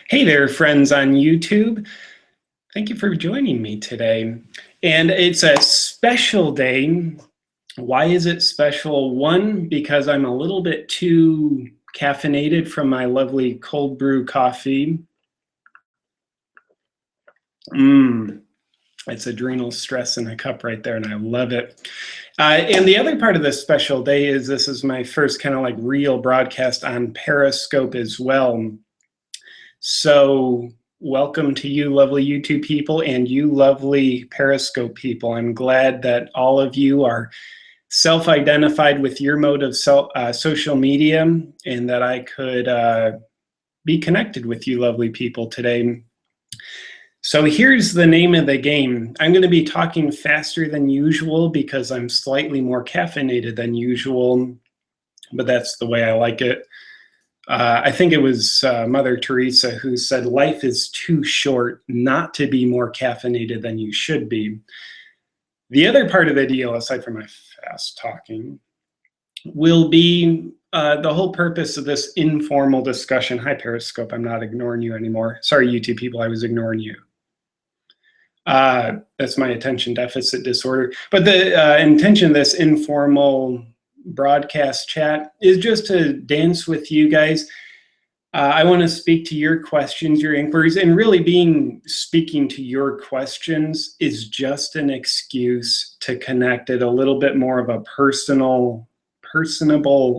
Hey there, friends on YouTube. Thank you for joining me today. And it's a special day. Why is it special? One, because I'm a little bit too caffeinated from my lovely cold brew coffee. It's adrenal stress in a cup right there, and I love it. And the other part of this special day is this is my first kind of like real broadcast on Periscope as well. So welcome to you lovely YouTube people and you lovely Periscope people. I'm glad that all of you are self-identified with your mode of social media and that I could be connected with you lovely people today. So here's the name of the game. I'm going to be talking faster than usual because I'm slightly more caffeinated than usual, but that's the way I like it. I think it was Mother Teresa who said, life is too short not to be more caffeinated than you should be. The other part of the deal, aside from my fast talking, will be the whole purpose of this informal discussion. Hi, Periscope, I'm not ignoring you anymore. Sorry, YouTube people, I was ignoring you. That's my attention deficit disorder. But the intention of this informal broadcast chat is just to dance with you guys. I want to speak to your questions, your inquiries, and really speaking to your questions is just an excuse to connect at a little bit more of a personable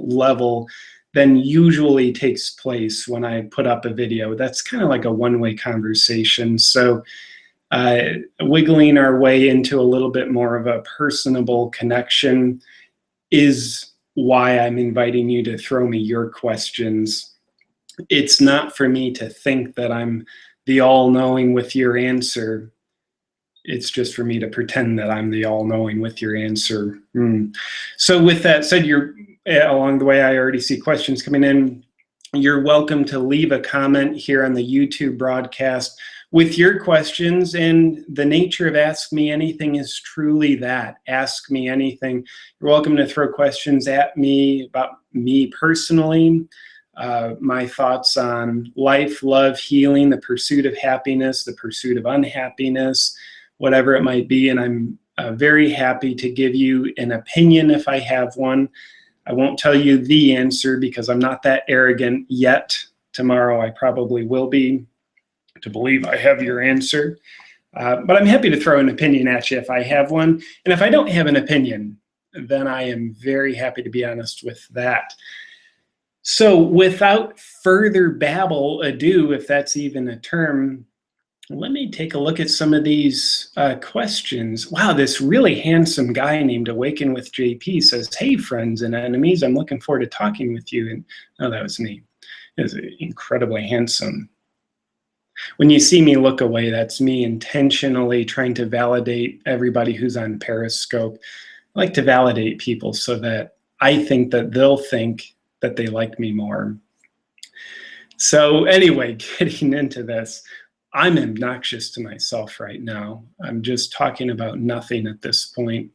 level than usually takes place when I put up a video. That's kind of like a one-way conversation. So wiggling our way into a little bit more of a personable connection is why I'm inviting you to throw me your questions. It's not for me to think that I'm the all-knowing with your answer. It's just for me to pretend that I'm the all-knowing with your answer. So with that said, along the way, I already see questions coming in. You're welcome to leave a comment here on the YouTube broadcast with your questions, and the nature of Ask Me Anything is truly that, ask me anything. You're welcome to throw questions at me about me personally, my thoughts on life, love, healing, the pursuit of happiness, the pursuit of unhappiness, whatever it might be, and I'm very happy to give you an opinion if I have one. I won't tell you the answer because I'm not that arrogant yet. Tomorrow I probably will be, to believe I have your answer. But I'm happy to throw an opinion at you if I have one. And if I don't have an opinion, then I am very happy to be honest with that. So without further babble ado, if that's even a term, let me take a look at some of these questions. Wow, this really handsome guy named Awaken with JP says, hey, friends and enemies, I'm looking forward to talking with you. And oh, that was me. It was incredibly handsome. When you see me look away, that's me intentionally trying to validate everybody who's on Periscope. I like to validate people so that I think that they'll think that they like me more. So anyway, getting into this, I'm obnoxious to myself right now. I'm just talking about nothing at this point.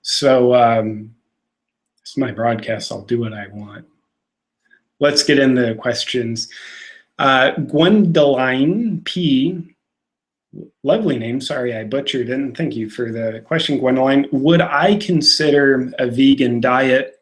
So it's my broadcast. I'll do what I want. Let's get into the questions. Gwendoline P, lovely name, sorry I butchered it, and thank you for the question, Gwendoline. Would I consider a vegan diet?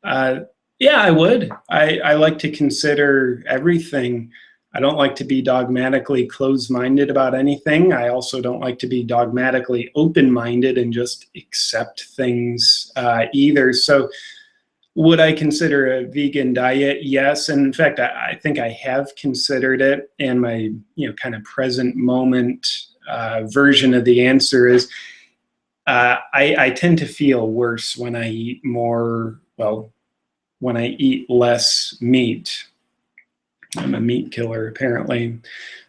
Yeah, I would. I like to consider everything. I don't like to be dogmatically closed-minded about anything. I also don't like to be dogmatically open-minded and just accept things either. So would I consider a vegan diet? Yes, and in fact, I think I have considered it, and my kind of present moment version of the answer is I tend to feel worse when I eat more, well, when I eat less meat. I'm a meat killer, apparently.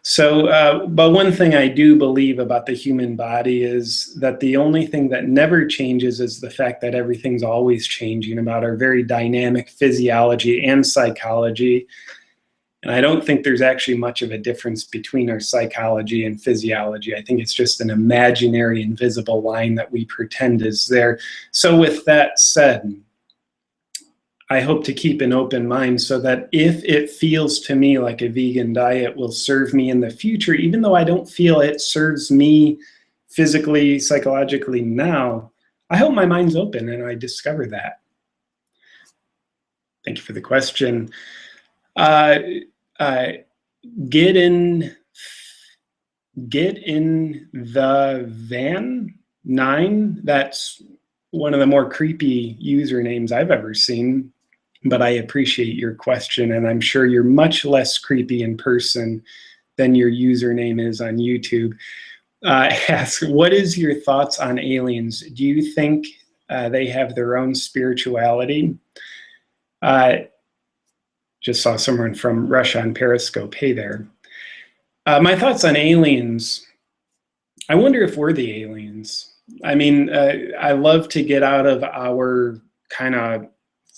So, but one thing I do believe about the human body is that the only thing that never changes is the fact that everything's always changing, about our very dynamic physiology and psychology. And I don't think there's actually much of a difference between our psychology and physiology. I think it's just an imaginary, invisible line that we pretend is there. So with that said, I hope to keep an open mind so that if it feels to me like a vegan diet will serve me in the future, even though I don't feel it serves me physically, psychologically now, I hope my mind's open and I discover that. Thank you for the question. Get in the van 9. That's one of the more creepy usernames I've ever seen, but I appreciate your question, and I'm sure you're much less creepy in person than your username is on YouTube. Ask, what is your thoughts on aliens? Do you think they have their own spirituality? Just saw someone from Russia on Periscope. Hey there. My thoughts on aliens. I wonder if we're the aliens. I mean, I love to get out of our kind of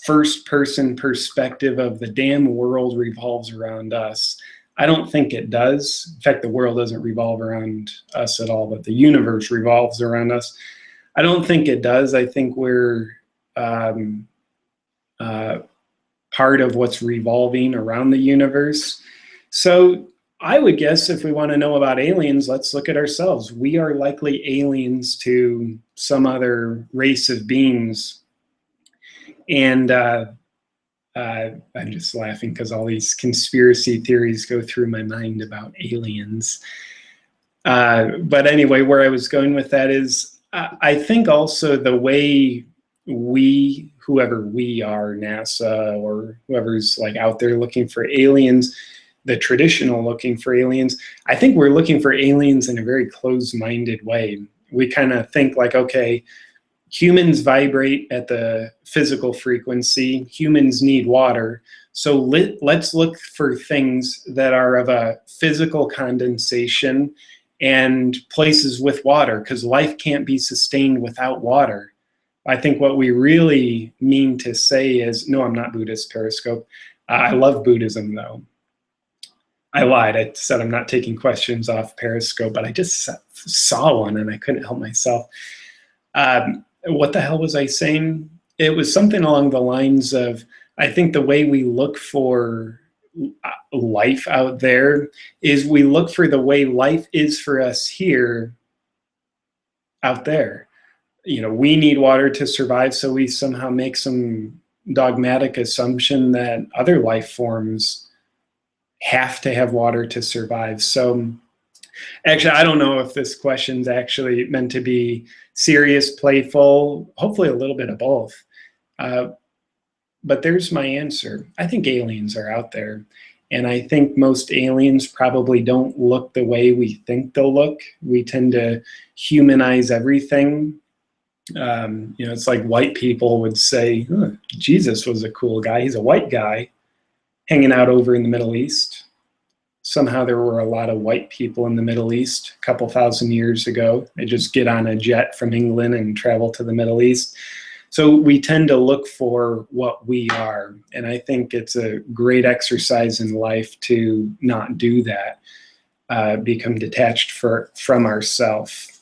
first-person perspective of the damn world revolves around us. I don't think it does. In fact, the world doesn't revolve around us at all, but the universe revolves around us. I don't think it does. I think we're part of what's revolving around the universe. So I would guess if we want to know about aliens, let's look at ourselves. We are likely aliens to some other race of beings. And I'm just laughing because all these conspiracy theories go through my mind about aliens. But anyway, where I was going with that is I think also the way we, whoever we are, NASA or whoever's like out there looking for aliens, the traditional looking for aliens, I think we're looking for aliens in a very closed-minded way. We kind of think like, okay, humans vibrate at the physical frequency, humans need water, so let's look for things that are of a physical condensation and places with water, because life can't be sustained without water. I think what we really mean to say is, no, I'm not Buddhist, Periscope. I love Buddhism, though. I lied. I said I'm not taking questions off Periscope, but I just saw one and I couldn't help myself. What the hell was I saying? It was something along the lines of, I think the way we look for life out there is we look for the way life is for us here out there. You know, we need water to survive, so we somehow make some dogmatic assumption that other life forms have to have water to survive. So actually, I don't know if this question's actually meant to be serious, playful, hopefully a little bit of both. But there's my answer. I think aliens are out there. And I think most aliens probably don't look the way we think they'll look. We tend to humanize everything. You know, it's like white people would say, oh, Jesus was a cool guy. He's a white guy hanging out over in the Middle East. Somehow there were a lot of white people in the Middle East a couple thousand years ago. They just get on a jet from England and travel to the Middle East. So we tend to look for what we are. And I think it's a great exercise in life to not do that, become detached from ourselves.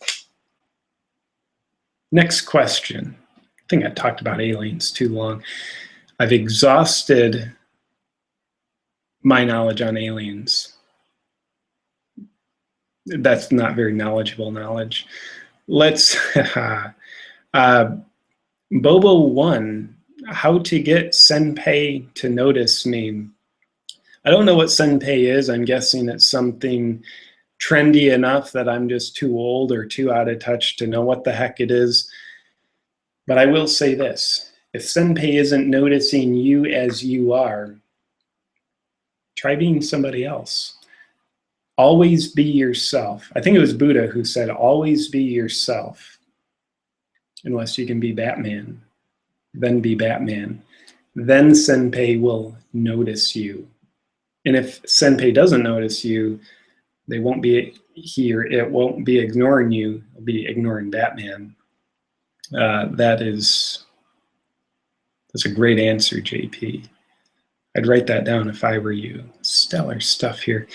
Next question. I think I talked about aliens too long. I've exhausted my knowledge on aliens. That's not very knowledgeable knowledge. Let's, Bobo1, how to get Senpai to notice me. I don't know what Senpai is. I'm guessing it's something trendy enough that I'm just too old or too out of touch to know what the heck it is. But I will say this, if Senpai isn't noticing you as you are, try being somebody else. Always be yourself. I think it was Buddha who said, always be yourself. Unless you can be Batman, then be Batman. Then Senpai will notice you. And if Senpai doesn't notice you, they won't be here. It won't be ignoring you. It'll be ignoring Batman. That's a great answer, JP. I'd write that down if I were you. Stellar stuff here.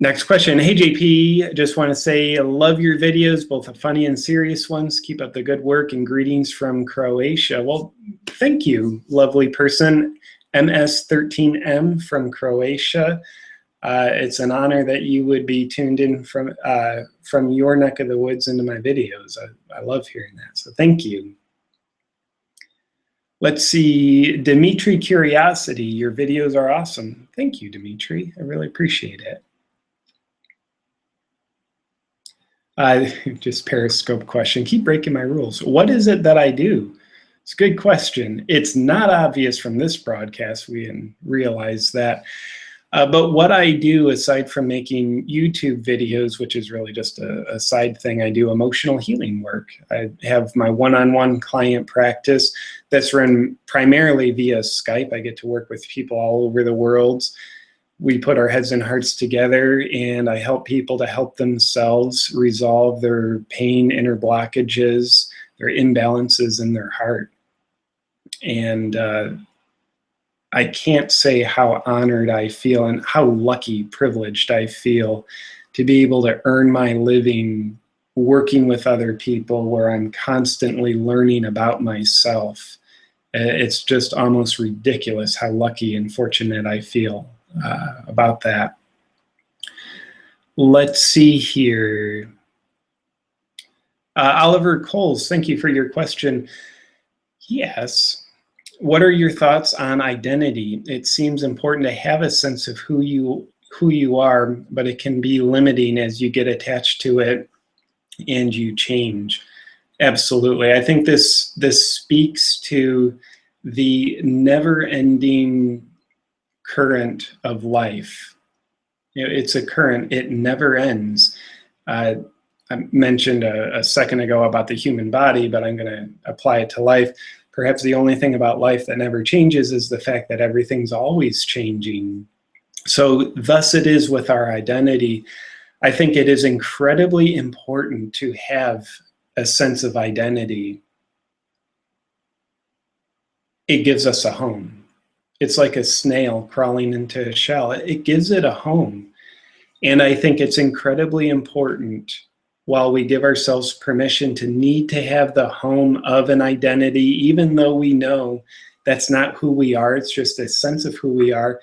Next question. Hey, JP, just want to say I love your videos, both the funny and serious ones. Keep up the good work and greetings from Croatia. Well, thank you, lovely person. MS13M from Croatia. It's an honor that you would be tuned in from your neck of the woods into my videos. I love hearing that, so thank you. Let's see, Dimitri Curiosity, your videos are awesome. Thank you, Dimitri, I really appreciate it. Just Periscope question, keep breaking my rules. What is it that I do? It's a good question. It's not obvious from this broadcast, we didn't realize that. But what I do, aside from making YouTube videos, which is really just a side thing, I do emotional healing work. I have my one-on-one client practice that's run primarily via Skype. I get to work with people all over the world. We put our heads and hearts together, and I help people to help themselves resolve their pain, inner blockages, their imbalances in their heart. And I can't say how honored I feel and how lucky, privileged I feel to be able to earn my living working with other people where I'm constantly learning about myself. It's just almost ridiculous how lucky and fortunate I feel about that. Let's see here. Oliver Coles, thank you for your question. Yes. What are your thoughts on identity? It seems important to have a sense of who you are, but it can be limiting as you get attached to it and you change. Absolutely. I think this speaks to the never-ending current of life. You know, it's a current, it never ends. I mentioned a second ago about the human body, but I'm going to apply it to life. Perhaps the only thing about life that never changes is the fact that everything's always changing. So thus it is with our identity. I think it is incredibly important to have a sense of identity. It gives us a home. It's like a snail crawling into a shell. It gives it a home. And I think it's incredibly important, while we give ourselves permission to need to have the home of an identity, even though we know that's not who we are, it's just a sense of who we are.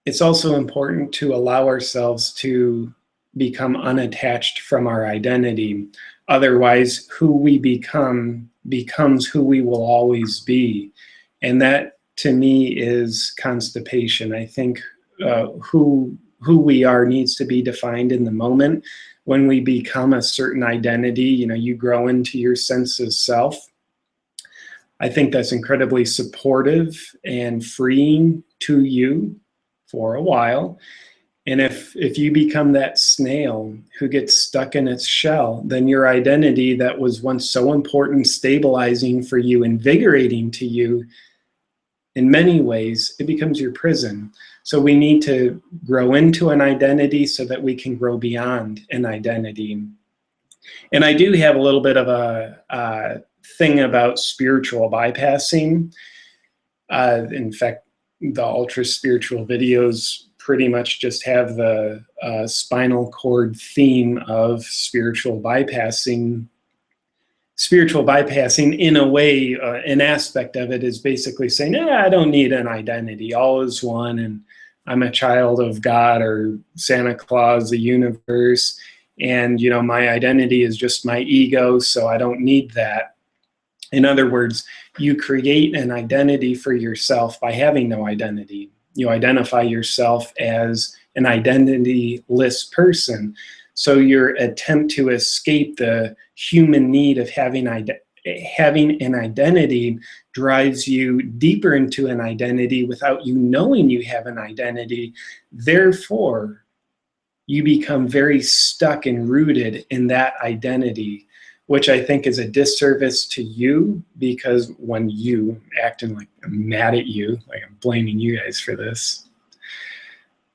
It's also important to allow ourselves to become unattached from our identity. Otherwise, who we become becomes who we will always be. And that, to me, is constipation. I think who we are needs to be defined in the moment. When we become a certain identity, you know, you grow into your sense of self. I think that's incredibly supportive and freeing to you for a while. And if you become that snail who gets stuck in its shell, then your identity that was once so important, stabilizing for you, invigorating to you, in many ways, it becomes your prison. So we need to grow into an identity so that we can grow beyond an identity. And I do have a little bit of a thing about spiritual bypassing. In fact, the ultra spiritual videos pretty much just have the spinal cord theme of spiritual bypassing. Spiritual bypassing, in a way, an aspect of it is basically saying, I don't need an identity. All is one, and I'm a child of God or Santa Claus, the universe, and my identity is just my ego, so I don't need that. In other words, you create an identity for yourself by having no identity. You identify yourself as an identityless person. So your attempt to escape the human need of having an identity drives you deeper into an identity without you knowing you have an identity. Therefore, you become very stuck and rooted in that identity, which I think is a disservice to you, because when you acting like I'm mad at you, like I'm blaming you guys for this.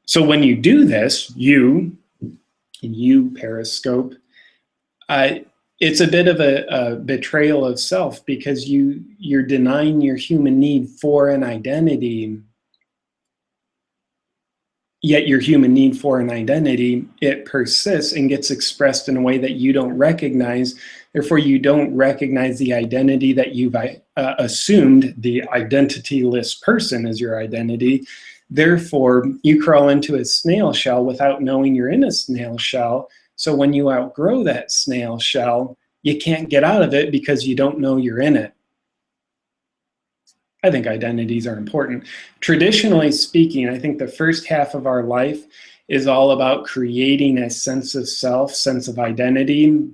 So when you do this, you Periscope, it's a bit of a betrayal of self, because you're denying your human need for an identity. yet your human need for an identity, it persists and gets expressed in a way that you don't recognize. Therefore, you don't recognize the identity that you've assumed, the identityless person is your identity. Therefore, you crawl into a snail shell without knowing you're in a snail shell. So when you outgrow that snail shell, you can't get out of it because you don't know you're in it. I think identities are important. Traditionally speaking, I think the first half of our life is all about creating a sense of self, sense of identity.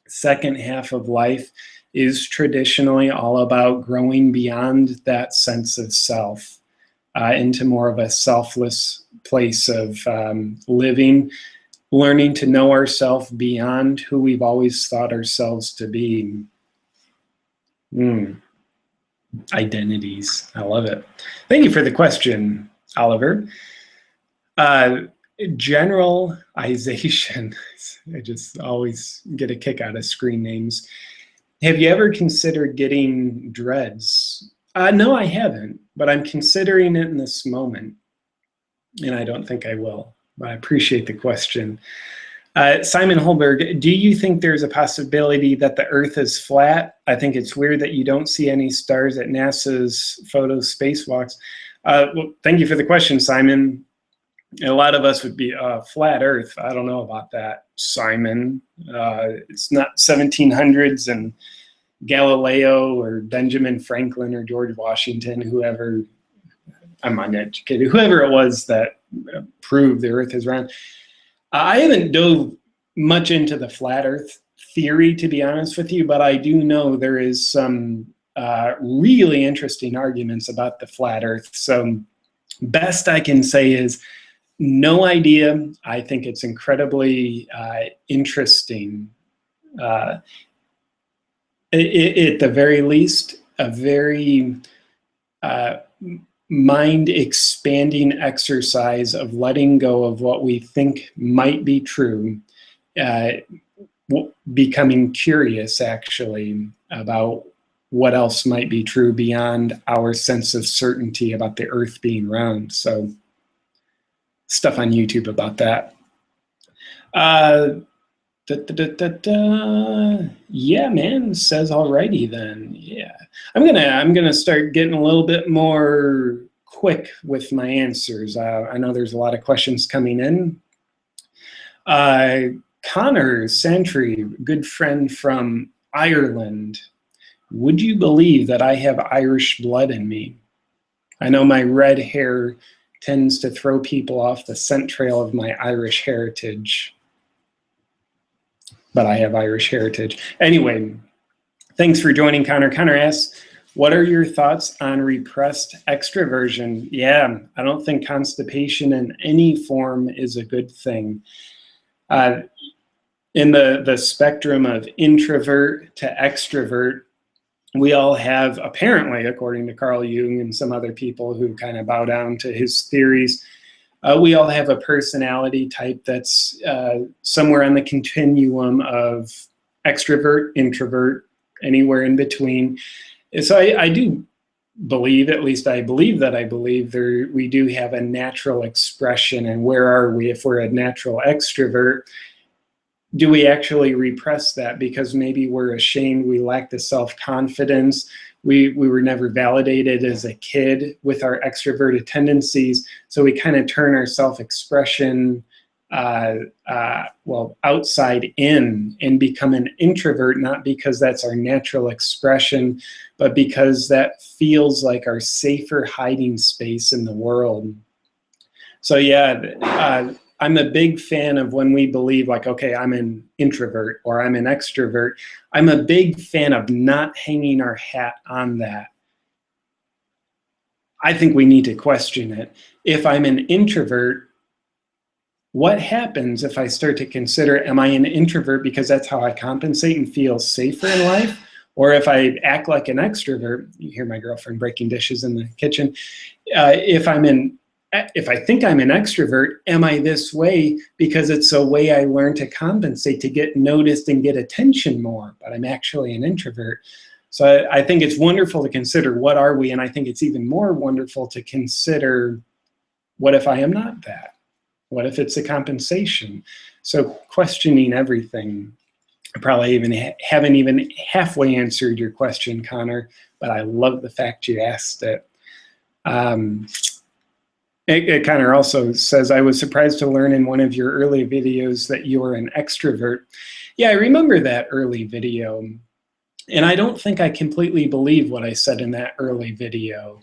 Second half of life is traditionally all about growing beyond that sense of self into more of a selfless place of living, learning to know ourselves beyond who we've always thought ourselves to be. Identities. I love it. Thank you for the question, Oliver. Generalization. I just always get a kick out of screen names. Have you ever considered getting dreads? No, I haven't, but I'm considering it in this moment, and I don't think I will. But I appreciate the question. Simon Holberg, do you think there's a possibility that the Earth is flat? I think it's weird that you don't see any stars at NASA's photo spacewalks. Well, thank you for the question, Simon. A lot of us would be flat Earth. I don't know about that, Simon. It's not 1700s and Galileo or Benjamin Franklin or George Washington, whoever, I'm uneducated, whoever it was that proved the Earth is round. I haven't dove much into the flat Earth theory, to be honest with you, but I do know there is some really interesting arguments about the flat Earth. So best I can say is no idea. I think it's incredibly interesting. At the very least, a very mind-expanding exercise of letting go of what we think might be true, becoming curious, actually, about what else might be true beyond our sense of certainty about the Earth being round. So, stuff on YouTube about that. Yeah, man, says alrighty then. Yeah, I'm gonna start getting a little bit more quick with my answers. I know there's a lot of questions coming in. Connor Santry, good friend from Ireland. Would you believe that I have Irish blood in me? I know my red hair tends to throw people off the scent trail of my Irish heritage, but I have Irish heritage. Anyway, thanks for joining, Connor. Connor asks, what are your thoughts on repressed extraversion? Yeah, I don't think constipation in any form is a good thing. In the spectrum of introvert to extrovert, we all have, apparently, according to Carl Jung and some other people who kind of bow down to his theories, we all have a personality type that's somewhere on the continuum of extrovert, introvert, anywhere in between. So I do believe, at least I believe we do have a natural expression. And where are we? If we're a natural extrovert, do we actually repress that because maybe we're ashamed, we lack the self-confidence, we were never validated as a kid with our extroverted tendencies, so we kind of turn our self-expression outside in and become an introvert, not because that's our natural expression, but because that feels like our safer hiding space in the world. So yeah, I'm a big fan of when we believe like, okay, I'm an introvert or I'm an extrovert. I'm a big fan of not hanging our hat on that. I think we need to question it. If I'm an introvert, what happens if I start to consider, am I an introvert because that's how I compensate and feel safer in life? Or if I act like an extrovert, you hear my girlfriend breaking dishes in the kitchen. If I think I'm an extrovert, am I this way because it's a way I learned to compensate to get noticed and get attention more, but I'm actually an introvert. So I think it's wonderful to consider what are we, and I think it's even more wonderful to consider what if I am not that? What if it's a compensation? So questioning everything. I probably haven't even halfway answered your question, Connor, but I love the fact you asked it. Connor also says, I was surprised to learn in one of your early videos that you are an extrovert. Yeah, I remember that early video. And I don't think I completely believe what I said in that early video.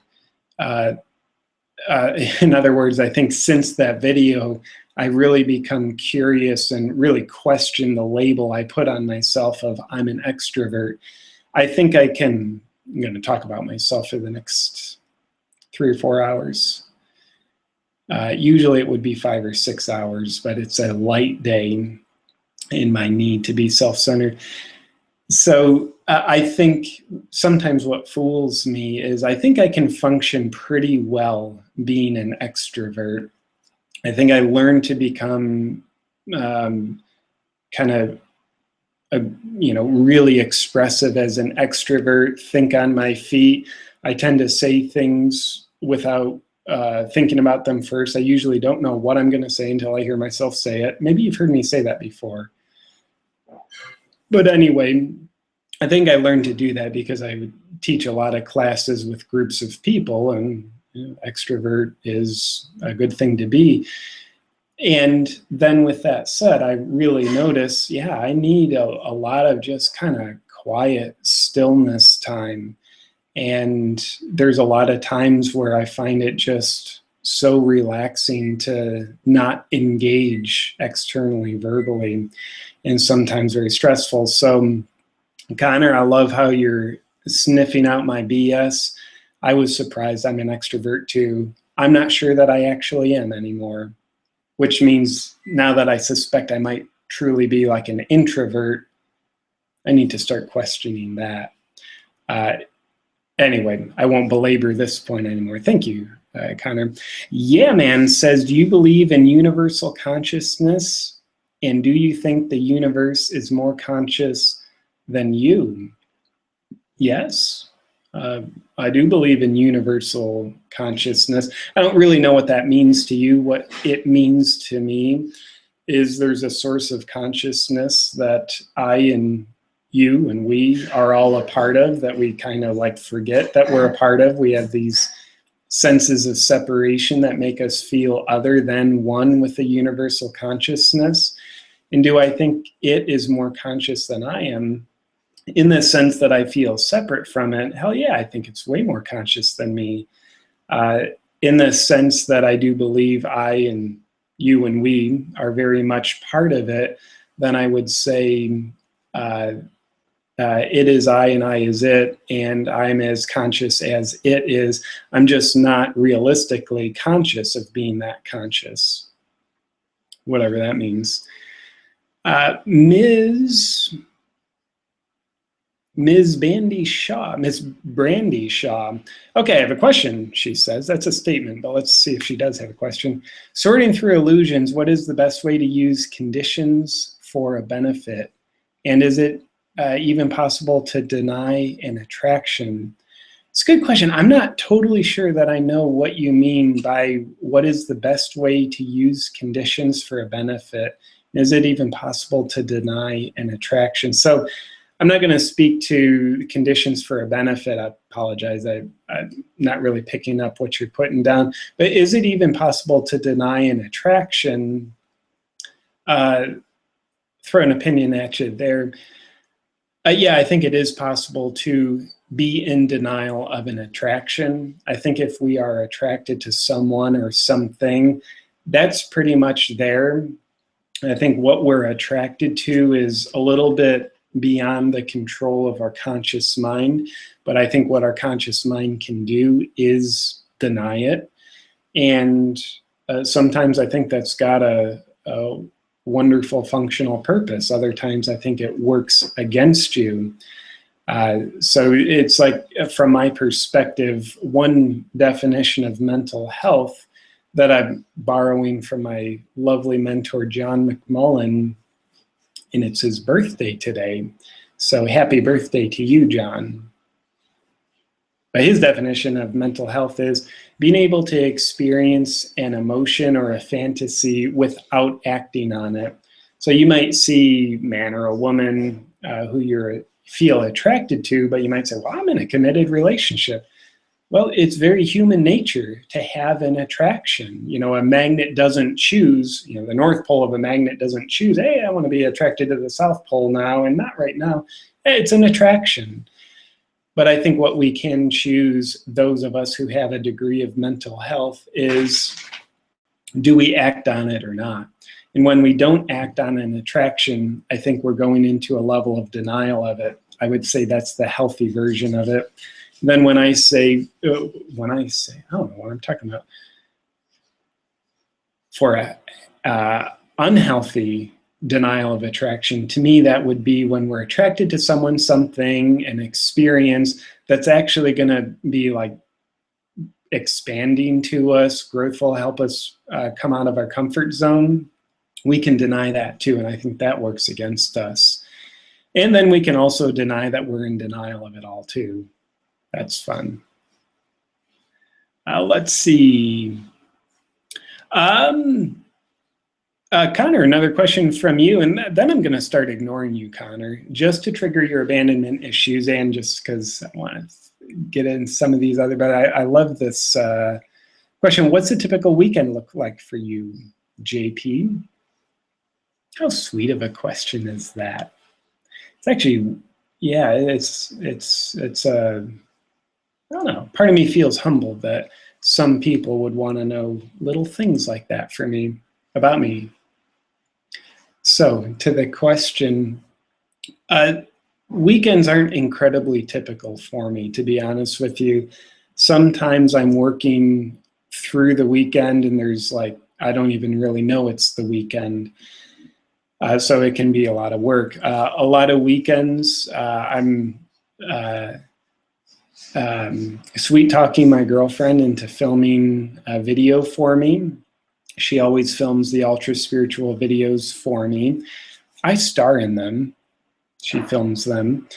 In other words, I think since that video, I really become curious and really question the label I put on myself of I'm an extrovert. I think I'm going to talk about myself for the next 3 or 4 hours. Usually it would be 5 or 6 hours, but it's a light day in my need to be self-centered. So I think sometimes what fools me is I think I can function pretty well being an extrovert. I think I learned to become kind of really expressive as an extrovert, think on my feet. I tend to say things without thinking about them first. I usually don't know what I'm going to say until I hear myself say it. Maybe you've heard me say that before. But anyway, I think I learned to do that because I would teach a lot of classes with groups of people, and extrovert is a good thing to be. And then with that said, I really notice, I need a lot of just kind of quiet stillness time. And there's a lot of times where I find it just so relaxing to not engage externally, verbally, and sometimes very stressful. So, Connor, I love how you're sniffing out my BS. I was surprised I'm an extrovert too. I'm not sure that I actually am anymore, which means now that I suspect I might truly be like an introvert, I need to start questioning that. Anyway, I won't belabor this point anymore. Thank you, Connor. Yeah, man says, do you believe in universal consciousness? And do you think the universe is more conscious than you? Yes, I do believe in universal consciousness. I don't really know what that means to you. What it means to me is there's a source of consciousness that I and you and we are all a part of, that we kind of like forget that we're a part of. We have these senses of separation that make us feel other than one with the universal consciousness. And do I think it is more conscious than I am? In the sense that I feel separate from it, hell yeah, I think it's way more conscious than me. In the sense that I do believe I and you and we are very much part of it, then I would say it is I and I is it, and I'm as conscious as it is. I'm just not realistically conscious of being that conscious, whatever that means. Ms. Brandy Shaw. Okay, I have a question, she says. That's a statement, but let's see if she does have a question. Sorting through illusions, what is the best way to use conditions for a benefit? And is it even possible to deny an attraction? It's a good question. I'm not totally sure that I know what you mean by what is the best way to use conditions for a benefit. Is it even possible to deny an attraction? So I'm not going to speak to conditions for a benefit. I apologize. I'm not really picking up what you're putting down. But is it even possible to deny an attraction? Throw an opinion at you there. Yeah, I think it is possible to be in denial of an attraction. I think if we are attracted to someone or something, that's pretty much there. I think what we're attracted to is a little bit beyond the control of our conscious mind, but I think what our conscious mind can do is deny it. And sometimes I think that's got a wonderful functional purpose. Other times I think it works against you. So it's like, from my perspective, one definition of mental health that I'm borrowing from my lovely mentor, John McMullen, and it's his birthday today. So happy birthday to you, John. But his definition of mental health is being able to experience an emotion or a fantasy without acting on it. So you might see a man or a woman who you feel attracted to, but you might say, well, I'm in a committed relationship. Well, it's very human nature to have an attraction. You know, a magnet doesn't choose, you know, the North Pole of a magnet doesn't choose, hey, I want to be attracted to the South Pole now and not right now. It's an attraction. But I think what we can choose, those of us who have a degree of mental health, is do we act on it or not? And when we don't act on an attraction, I think we're going into a level of denial of it. I would say that's the healthy version of it. Then when I say, I don't know what I'm talking about. For a unhealthy denial of attraction, to me, that would be when we're attracted to someone, something, an experience that's actually going to be like expanding to us, growthful, help us come out of our comfort zone. We can deny that too, and I think that works against us. And then we can also deny that we're in denial of it all too. That's fun. Let's see. Connor, another question from you, and then I'm going to start ignoring you, Connor, just to trigger your abandonment issues and just because I want to get in some of these other, but I love this question. What's a typical weekend look like for you, JP? How sweet of a question is that? It's actually, yeah, it's I don't know, part of me feels humbled that some people would want to know little things like that for me, about me. So to the question, weekends aren't incredibly typical for me, to be honest with you. Sometimes I'm working through the weekend and there's like, I don't even really know it's the weekend. So it can be a lot of work. A lot of weekends, I'm sweet talking my girlfriend into filming a video for me. She always films the ultra spiritual videos for me. I star in them. She films them.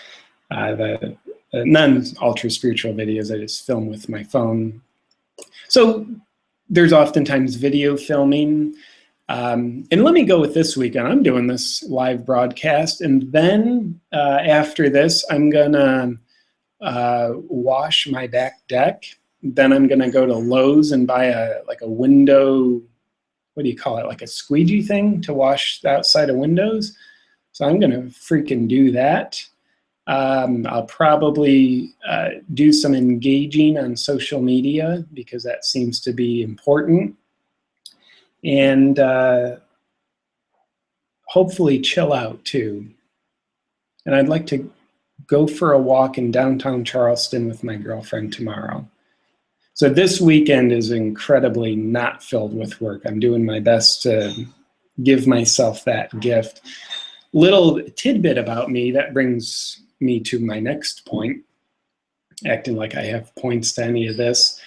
The non-ultra spiritual videos I just film with my phone. So there's oftentimes video filming. And let me go with this weekend. I'm doing this live broadcast. And then after this, I'm going to wash my back deck. Then I'm going to go to Lowe's and buy a window, what do you call it? Like a squeegee thing to wash the outside of windows. So I'm going to freaking do that. I'll probably do some engaging on social media because that seems to be important. And hopefully chill out too. And I'd like to go for a walk in downtown Charleston with my girlfriend tomorrow. So this weekend is incredibly not filled with work. I'm doing my best to give myself that gift. Little tidbit about me that brings me to my next point, acting like I have points to any of this.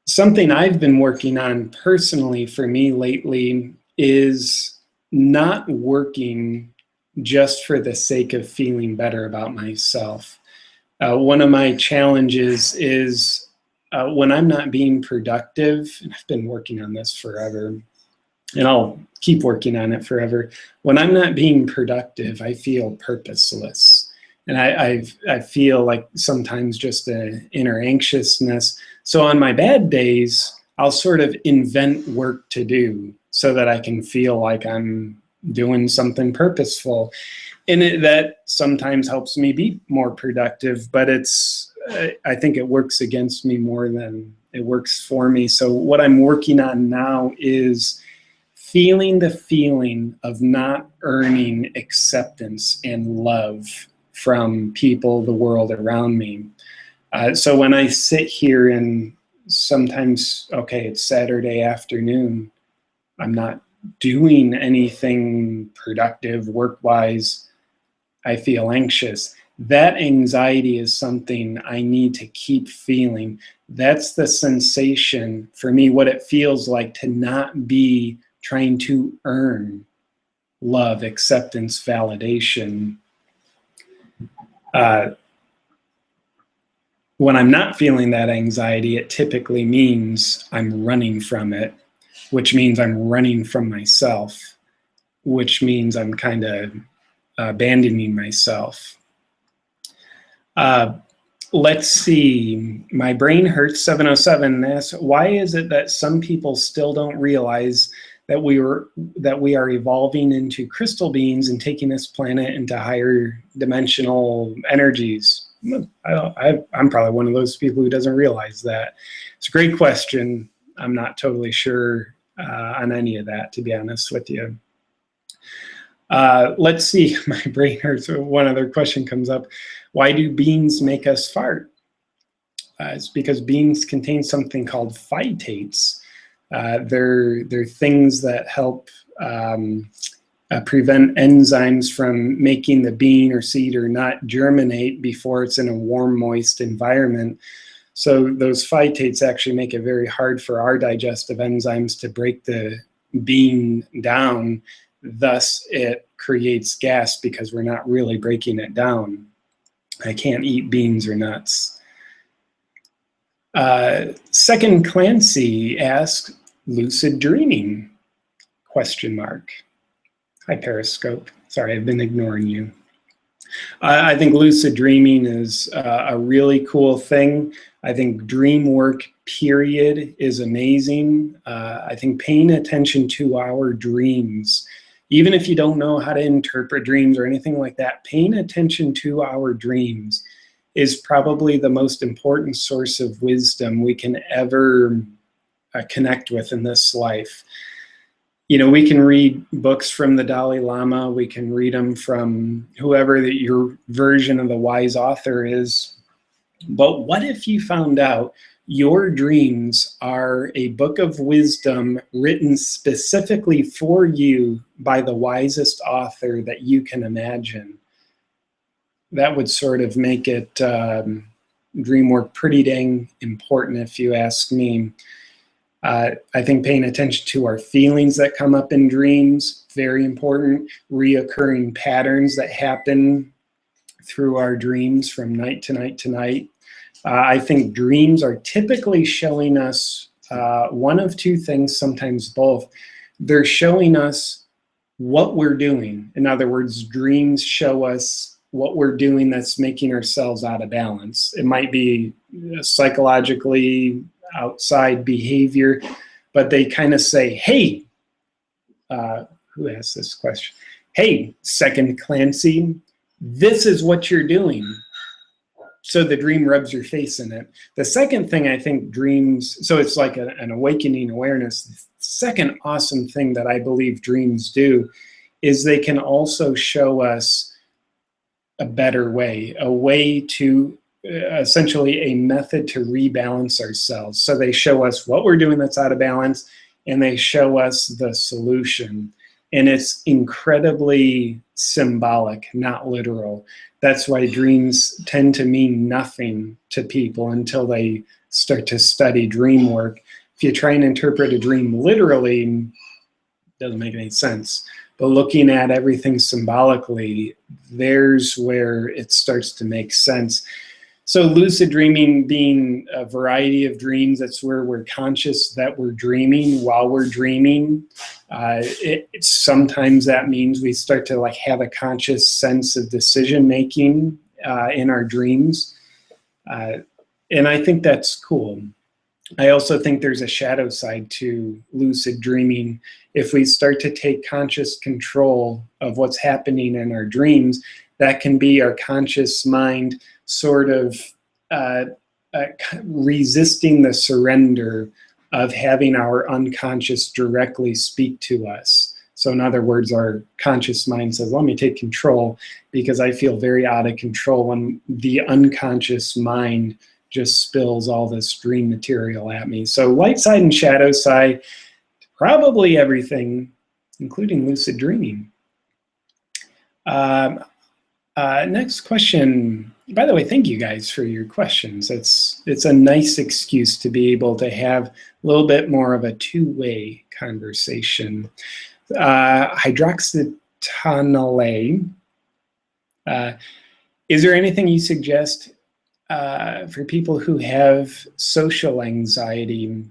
Something I've been working on personally for me lately is not working just for the sake of feeling better about myself. One of my challenges is when I'm not being productive, and I've been working on this forever, and I'll keep working on it forever. When I'm not being productive, I feel purposeless. And I feel like sometimes just an inner anxiousness. So on my bad days, I'll sort of invent work to do so that I can feel like I'm doing something purposeful. And that sometimes helps me be more productive, but I think it works against me more than it works for me. So what I'm working on now is feeling the feeling of not earning acceptance and love from people, the world around me. So when I sit here and sometimes, okay, it's Saturday afternoon, I'm not doing anything productive work-wise, I feel anxious. That anxiety is something I need to keep feeling. That's the sensation for me, what it feels like to not be trying to earn love, acceptance, validation. When I'm not feeling that anxiety, it typically means I'm running from it, which means I'm running from myself, which means I'm kind of abandoning myself. Let's see. My Brain Hurts 707 asks, why is it that some people still don't realize that we are evolving into crystal beings and taking this planet into higher dimensional energies? I'm probably one of those people who doesn't realize that. It's a great question. I'm not totally sure on any of that, to be honest with you. Let's see. My brain hurts. One other question comes up. Why do beans make us fart? It's because beans contain something called phytates. They're things that help prevent enzymes from making the bean or seed or nut germinate before it's in a warm, moist environment. So those phytates actually make it very hard for our digestive enzymes to break the bean down. Thus, it creates gas because we're not really breaking it down. I can't eat beans or nuts. Second Clancy asks, lucid dreaming? Question mark. Hi, Periscope. Sorry, I've been ignoring you. I think lucid dreaming is a really cool thing. I think dream work, period, is amazing. I think paying attention to our dreams, even if you don't know how to interpret dreams or anything like that, paying attention to our dreams is probably the most important source of wisdom we can ever connect with in this life. You know, we can read books from the Dalai Lama, we can read them from whoever that your version of the wise author is, but what if you found out your dreams are a book of wisdom written specifically for you by the wisest author that you can imagine? That would sort of make it dream work pretty dang important, if you ask me. I think paying attention to our feelings that come up in dreams, very important. Reoccurring patterns that happen through our dreams from night to night to night. I think dreams are typically showing us one of two things, sometimes both. They're showing us what we're doing. In other words, dreams show us what we're doing that's making ourselves out of balance. It might be psychologically outside behavior, but they kind of say, hey, who asked this question? Hey, Second Clancy, this is what you're doing. So the dream rubs your face in it. The second thing I think dreams, so it's like an awakening awareness. The second awesome thing that I believe dreams do is they can also show us a better way, a way to essentially a method to rebalance ourselves. So they show us what we're doing that's out of balance, and they show us the solution. And it's incredibly symbolic, not literal. That's why dreams tend to mean nothing to people until they start to study dream work. If you try and interpret a dream literally, it doesn't make any sense. But looking at everything symbolically, there's where it starts to make sense. So lucid dreaming being a variety of dreams, that's where we're conscious that we're dreaming while we're dreaming. Sometimes that means we start to like have a conscious sense of decision making in our dreams. And I think that's cool. I also think there's a shadow side to lucid dreaming. If we start to take conscious control of what's happening in our dreams, that can be our conscious mind sort of resisting the surrender of having our unconscious directly speak to us. So in other words, our conscious mind says, let me take control because I feel very out of control when the unconscious mind just spills all this dream material at me. So light side and shadow side, probably everything, including lucid dreaming. Next question. By the way, thank you guys for your questions. It's a nice excuse to be able to have a little bit more of a two-way conversation. Hydroxytonolane. Is there anything you suggest for people who have social anxiety,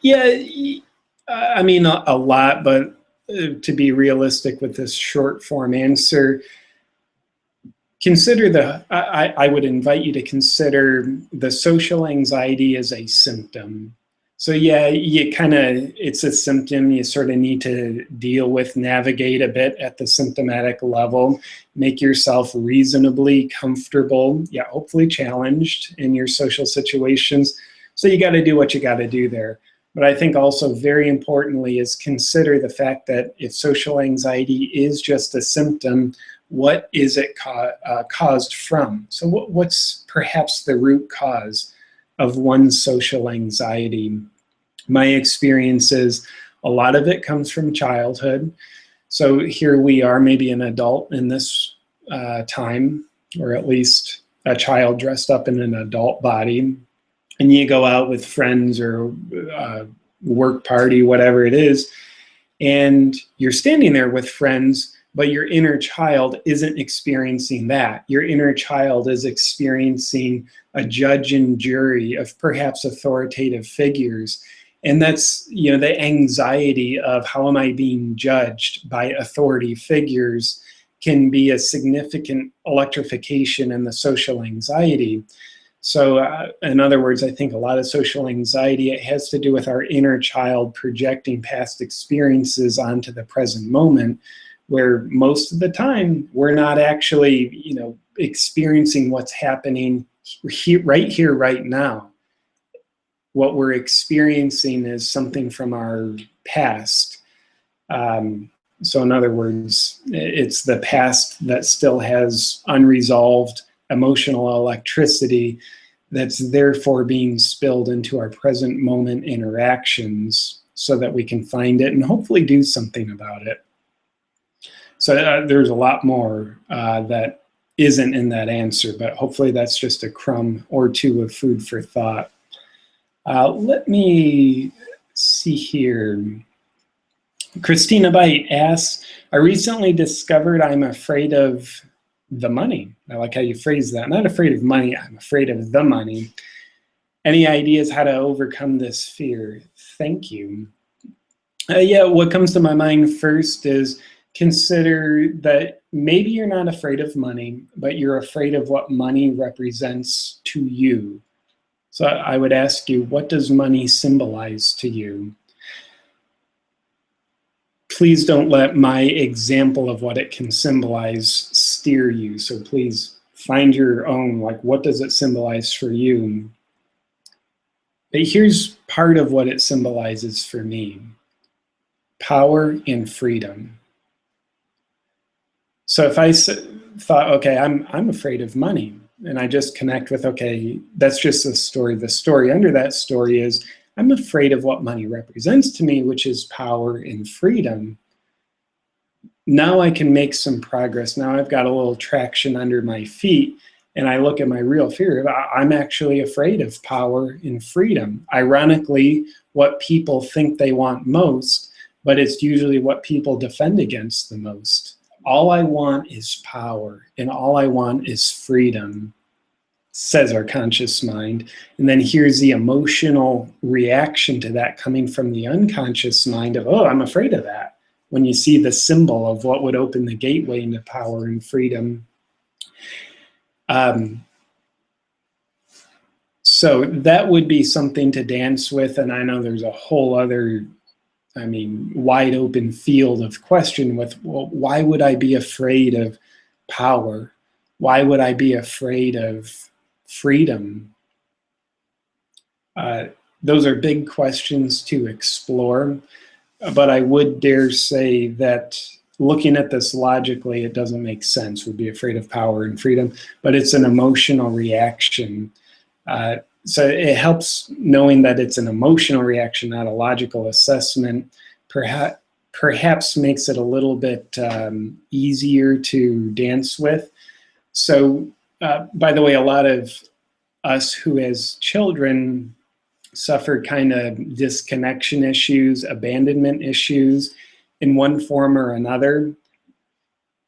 yeah, I mean, a lot, but to be realistic with this short form answer, consider I would invite you to consider the social anxiety as a symptom. So yeah, it's a symptom you sort of need to deal with, navigate a bit at the symptomatic level, make yourself reasonably comfortable, yeah, hopefully challenged in your social situations. So you got to do what you got to do there. But I think also very importantly is consider the fact that if social anxiety is just a symptom, what is it caused from? So what's perhaps the root cause of one's social anxiety? My experience is a lot of it comes from childhood. So here we are, maybe an adult in this time, or at least a child dressed up in an adult body, and you go out with friends or work party, whatever it is, and you're standing there with friends, but your inner child isn't experiencing that. Your inner child is experiencing a judge and jury of perhaps authoritative figures. And that's, the anxiety of how am I being judged by authority figures can be a significant electrification in the social anxiety. So in other words, I think a lot of social anxiety, it has to do with our inner child projecting past experiences onto the present moment, where most of the time we're not actually, experiencing what's happening right here, right now. What we're experiencing is something from our past. So in other words, it's the past that still has unresolved emotional electricity that's therefore being spilled into our present moment interactions so that we can find it and hopefully do something about it. So there's a lot more that isn't in that answer, but hopefully that's just a crumb or two of food for thought. Let me see here. Christina Bite asks, I recently discovered I'm afraid of the money. I like how you phrase that. I'm not afraid of money, I'm afraid of the money. Any ideas how to overcome this fear? Thank you. Yeah, what comes to my mind first is consider that maybe you're not afraid of money, but you're afraid of what money represents to you. So I would ask you, what does money symbolize to you? Please don't let my example of what it can symbolize steer you. So please find your own, like, what does it symbolize for you? But here's part of what it symbolizes for me: power and freedom. So if I thought, okay, I'm afraid of money, and I just connect with, okay, that's just the story. The story under that story is I'm afraid of what money represents to me, which is power and freedom. Now I can make some progress. Now I've got a little traction under my feet, and I look at my real fear. I'm actually afraid of power and freedom. Ironically, what people think they want most, but it's usually what people defend against the most. All I want is power, and all I want is freedom, says our conscious mind. And then here's the emotional reaction to that coming from the unconscious mind of, oh, I'm afraid of that, when you see the symbol of what would open the gateway into power and freedom. So that would be something to dance with, and I know there's a whole other, wide open field of question with, well, why would I be afraid of power? Why would I be afraid of freedom? Those are big questions to explore, but I would dare say that looking at this logically, it doesn't make sense. We'd be afraid of power and freedom, but it's an emotional reaction. So it helps knowing that it's an emotional reaction, not a logical assessment. Perhaps makes it a little bit easier to dance with. So, by the way, a lot of us who as children suffered kind of disconnection issues, abandonment issues in one form or another,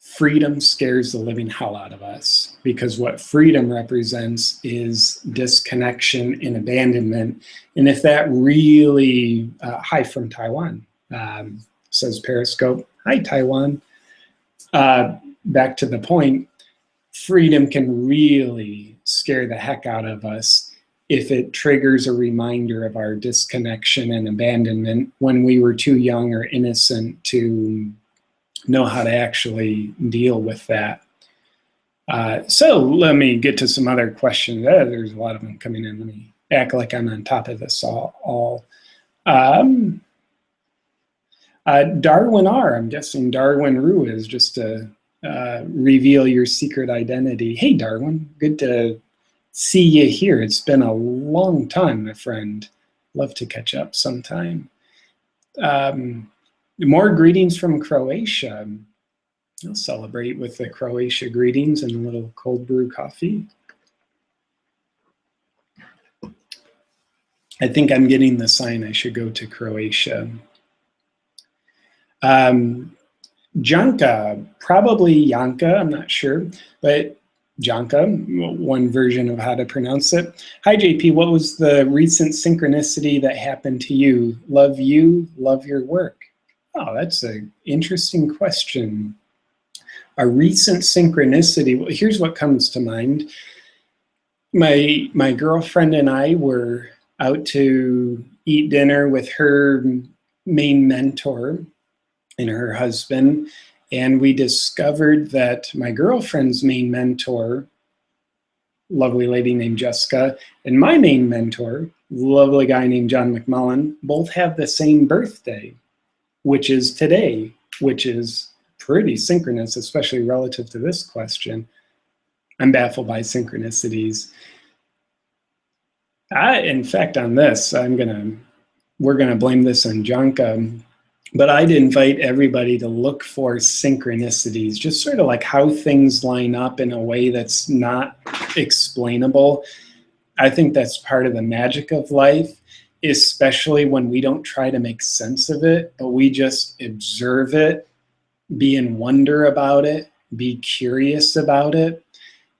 freedom scares the living hell out of us, because what freedom represents is disconnection and abandonment. And if that really, hi from Taiwan, says Periscope, hi Taiwan. Back to the point, freedom can really scare the heck out of us if it triggers a reminder of our disconnection and abandonment when we were too young or innocent to know how to actually deal with that. So let me get to some other questions. There's a lot of them coming in. Let me act like I'm on top of this all. Darwin R, I'm guessing Darwin Rue is just to reveal your secret identity. Hey Darwin, good to see you here. It's been a long time, my friend. Love to catch up sometime. More greetings from Croatia. I'll celebrate with the Croatia greetings and a little cold brew coffee. I think I'm getting the sign I should go to Croatia. Janka, probably Yanka, I'm not sure, but Janka, one version of how to pronounce it. Hi JP, what was the recent synchronicity that happened to you? Love you, love your work. Oh, that's an interesting question. A recent synchronicity, well, here's what comes to mind. My girlfriend and I were out to eat dinner with her main mentor and her husband, and we discovered that my girlfriend's main mentor, lovely lady named Jessica, and my main mentor, lovely guy named John McMullen, both have the same birthday, which is today, which is pretty synchronous, especially relative to this question. I'm baffled by synchronicities. In fact, on this, we're gonna blame this on Janka, but I'd invite everybody to look for synchronicities, just sort of like how things line up in a way that's not explainable. I think that's part of the magic of life, especially when we don't try to make sense of it, but we just observe it, be in wonder about it, be curious about it,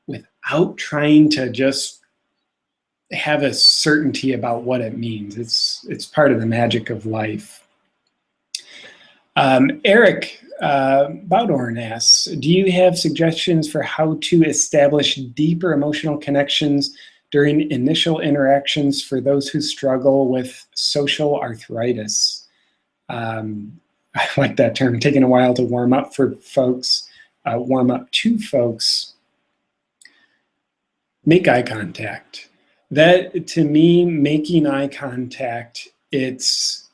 without trying to just have a certainty about what it means. It's part of the magic of life. Eric Bowdorn asks, do you have suggestions for how to establish deeper emotional connections during initial interactions for those who struggle with social arthritis? I like that term, taking a while to warm up for folks, warm up to folks. Make eye contact. That, to me, making eye contact, it's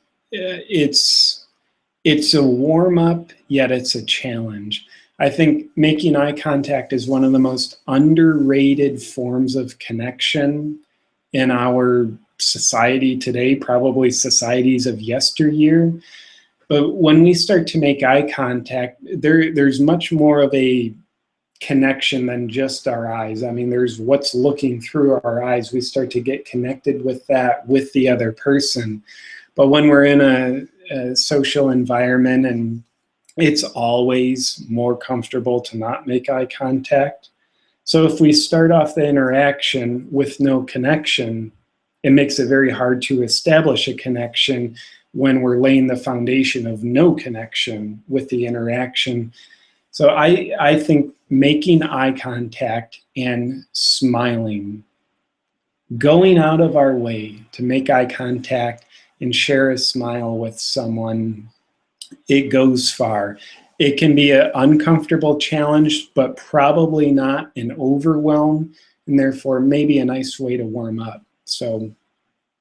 a warm up, yet it's a challenge. I think making eye contact is one of the most underrated forms of connection in our society today, probably societies of yesteryear. But when we start to make eye contact, there's much more of a connection than just our eyes. I mean, there's what's looking through our eyes. We start to get connected with that, with the other person. But when we're in a social environment, and it's always more comfortable to not make eye contact. So if we start off the interaction with no connection, it makes it very hard to establish a connection when we're laying the foundation of no connection with the interaction. So I think making eye contact and smiling, going out of our way to make eye contact and share a smile with someone, it goes far. It can be an uncomfortable challenge, but probably not an overwhelm, and therefore maybe a nice way to warm up. So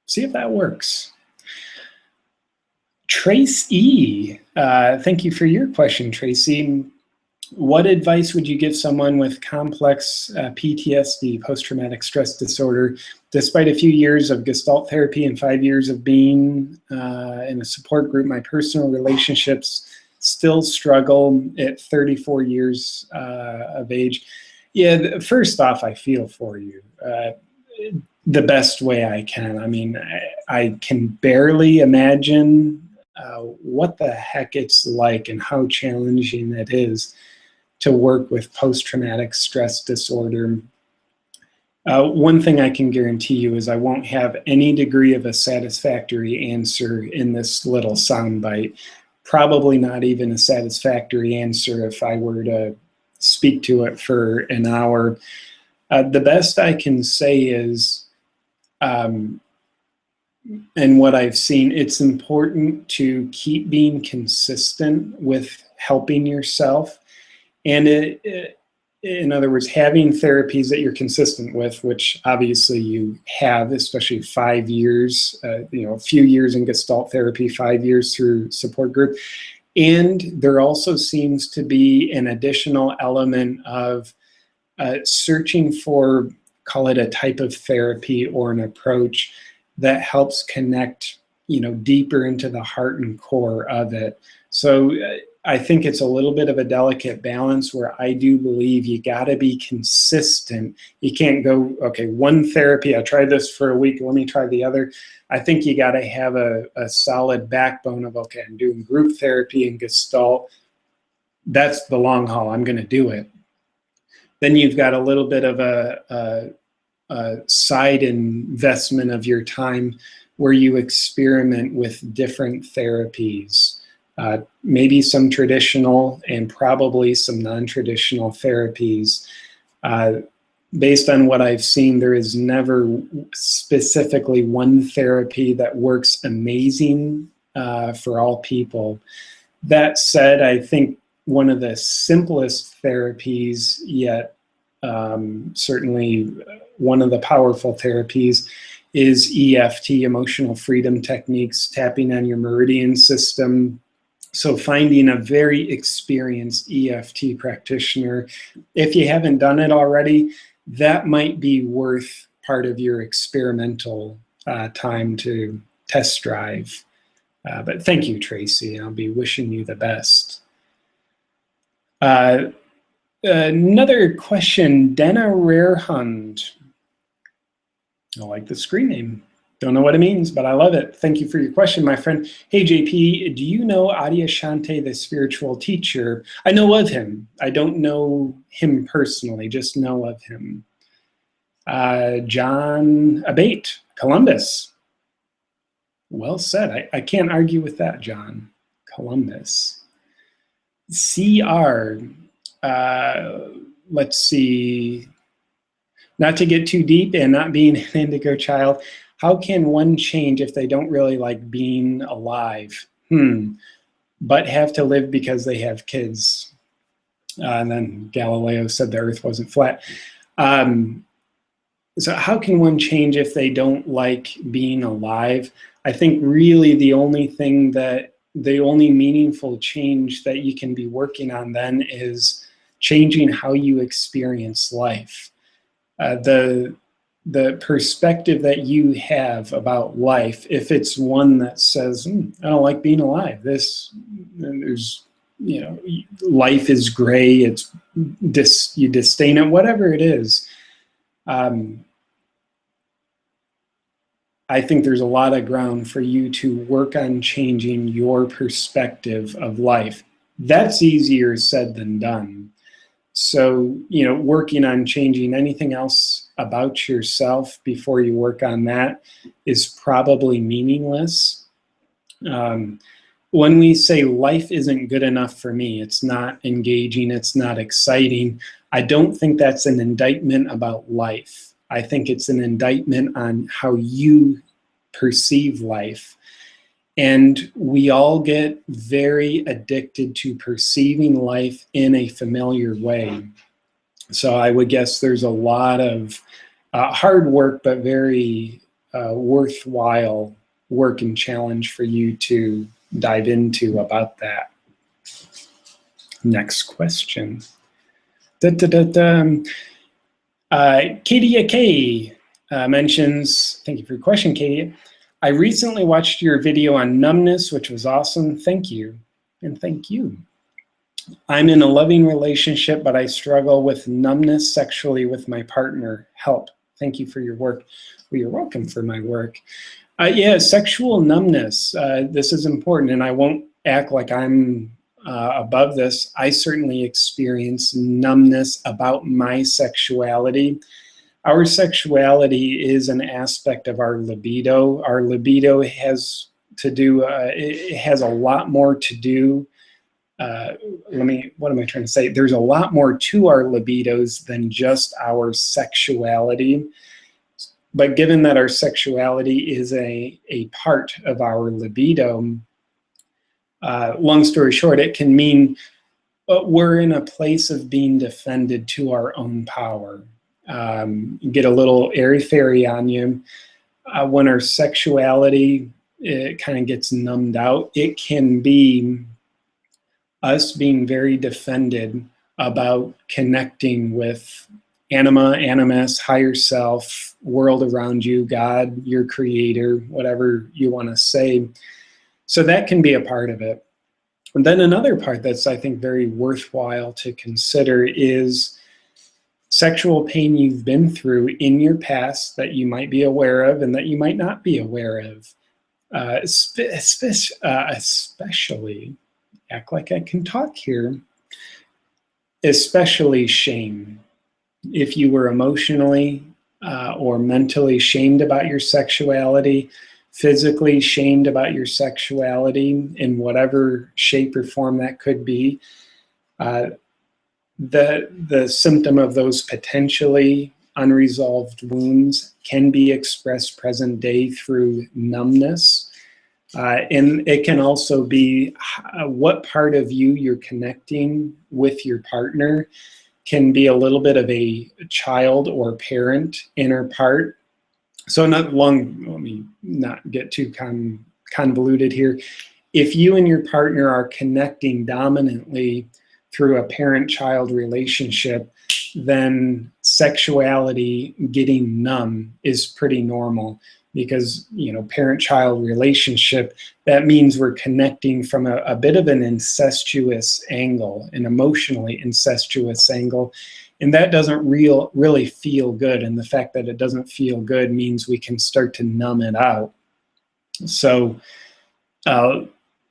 see if that works. Trace E, thank you for your question, Tracy. What advice would you give someone with complex PTSD, post-traumatic stress disorder, despite a few years of Gestalt therapy and 5 years of being in a support group? My personal relationships still struggle at 34 years of age. Yeah, first off, I feel for you the best way I can. I mean, I can barely imagine what the heck it's like and how challenging it is. to work with post-traumatic stress disorder. One thing I can guarantee you is I won't have any degree of a satisfactory answer in this little soundbite. Probably not even a satisfactory answer if I were to speak to it for an hour. The best I can say is, and what I've seen, it's important to keep being consistent with helping yourself. And in other words, having therapies that you're consistent with, which obviously you have, especially 5 years, a few years in Gestalt therapy, 5 years through support group. And there also seems to be an additional element of searching for, call it a type of therapy or an approach that helps connect, deeper into the heart and core of it. So I think it's a little bit of a delicate balance where I do believe you got to be consistent. You can't go, okay, one therapy, I tried this for a week, let me try the other. I think you got to have a solid backbone of, okay, I'm doing group therapy and Gestalt. That's the long haul. I'm going to do it. Then you've got a little bit of a side investment of your time where you experiment with different therapies. Maybe some traditional and probably some non-traditional therapies. Based on what I've seen, there is never specifically one therapy that works amazing for all people. That said, I think one of the simplest therapies, yet certainly one of the powerful therapies, is EFT, emotional freedom techniques, tapping on your meridian system. So finding a very experienced EFT practitioner, if you haven't done it already, that might be worth part of your experimental time to test drive. But thank you, Tracy. I'll be wishing you the best. Another question, Dana Rarehund. I like the screen name. Don't know what it means, but I love it. Thank you for your question, my friend. Hey, JP, do you know Adyashanti, the spiritual teacher? I know of him. I don't know him personally, just know of him. John Abate, Columbus. Well said. I can't argue with that, John. Columbus. CR. Let's see. Not to get too deep and not being an indigo child, how can one change if they don't really like being alive? But have to live because they have kids. And then Galileo said the earth wasn't flat. So how can one change if they don't like being alive? I think really the only meaningful change that you can be working on then is changing how you experience life. The perspective that you have about life, if it's one that says, I don't like being alive, life is gray, you disdain it, whatever it is. I think there's a lot of ground for you to work on changing your perspective of life. That's easier said than done. So, working on changing anything else about yourself before you work on that is probably meaningless. When we say life isn't good enough for me, it's not engaging, it's not exciting, I don't think that's an indictment about life. I think it's an indictment on how you perceive life. And we all get very addicted to perceiving life in a familiar way. So I would guess there's a lot of hard work, but very worthwhile work and challenge for you to dive into about that. Next question. Katie K mentions, thank you for your question, Katie. I recently watched your video on numbness, which was awesome. Thank you. And thank you. I'm in a loving relationship, but I struggle with numbness sexually with my partner. Help. Thank you for your work. Well, you're welcome for my work. Yeah, sexual numbness. This is important, and I won't act like I'm above this, I certainly experience numbness about my sexuality. Our sexuality is an aspect of our libido. Our libido has to do, it has a lot more to do. What am I trying to say? There's a lot more to our libidos than just our sexuality. But given that our sexuality is a part of our libido, long story short, it can mean we're in a place of being defended to our own power. Get a little airy-fairy on you. When our sexuality kind of gets numbed out, it can be us being very defended about connecting with anima, animus, higher self, world around you, God, your creator, whatever you want to say. So that can be a part of it. And then another part that's, I think, very worthwhile to consider is sexual pain you've been through in your past that you might be aware of and that you might not be aware of. Especially, act like I can talk here, especially shame. If you were emotionally or mentally shamed about your sexuality, physically shamed about your sexuality in whatever shape or form that could be, the symptom of those potentially unresolved wounds can be expressed present day through numbness. And it can also be what part of you you're connecting with your partner can be a little bit of a child or parent inner part. So let me not get too convoluted here. If you and your partner are connecting dominantly through a parent-child relationship, then sexuality getting numb is pretty normal because, you know, parent-child relationship, that means we're connecting from a bit of an incestuous angle, an emotionally incestuous angle, and that doesn't really feel good. And the fact that it doesn't feel good means we can start to numb it out. So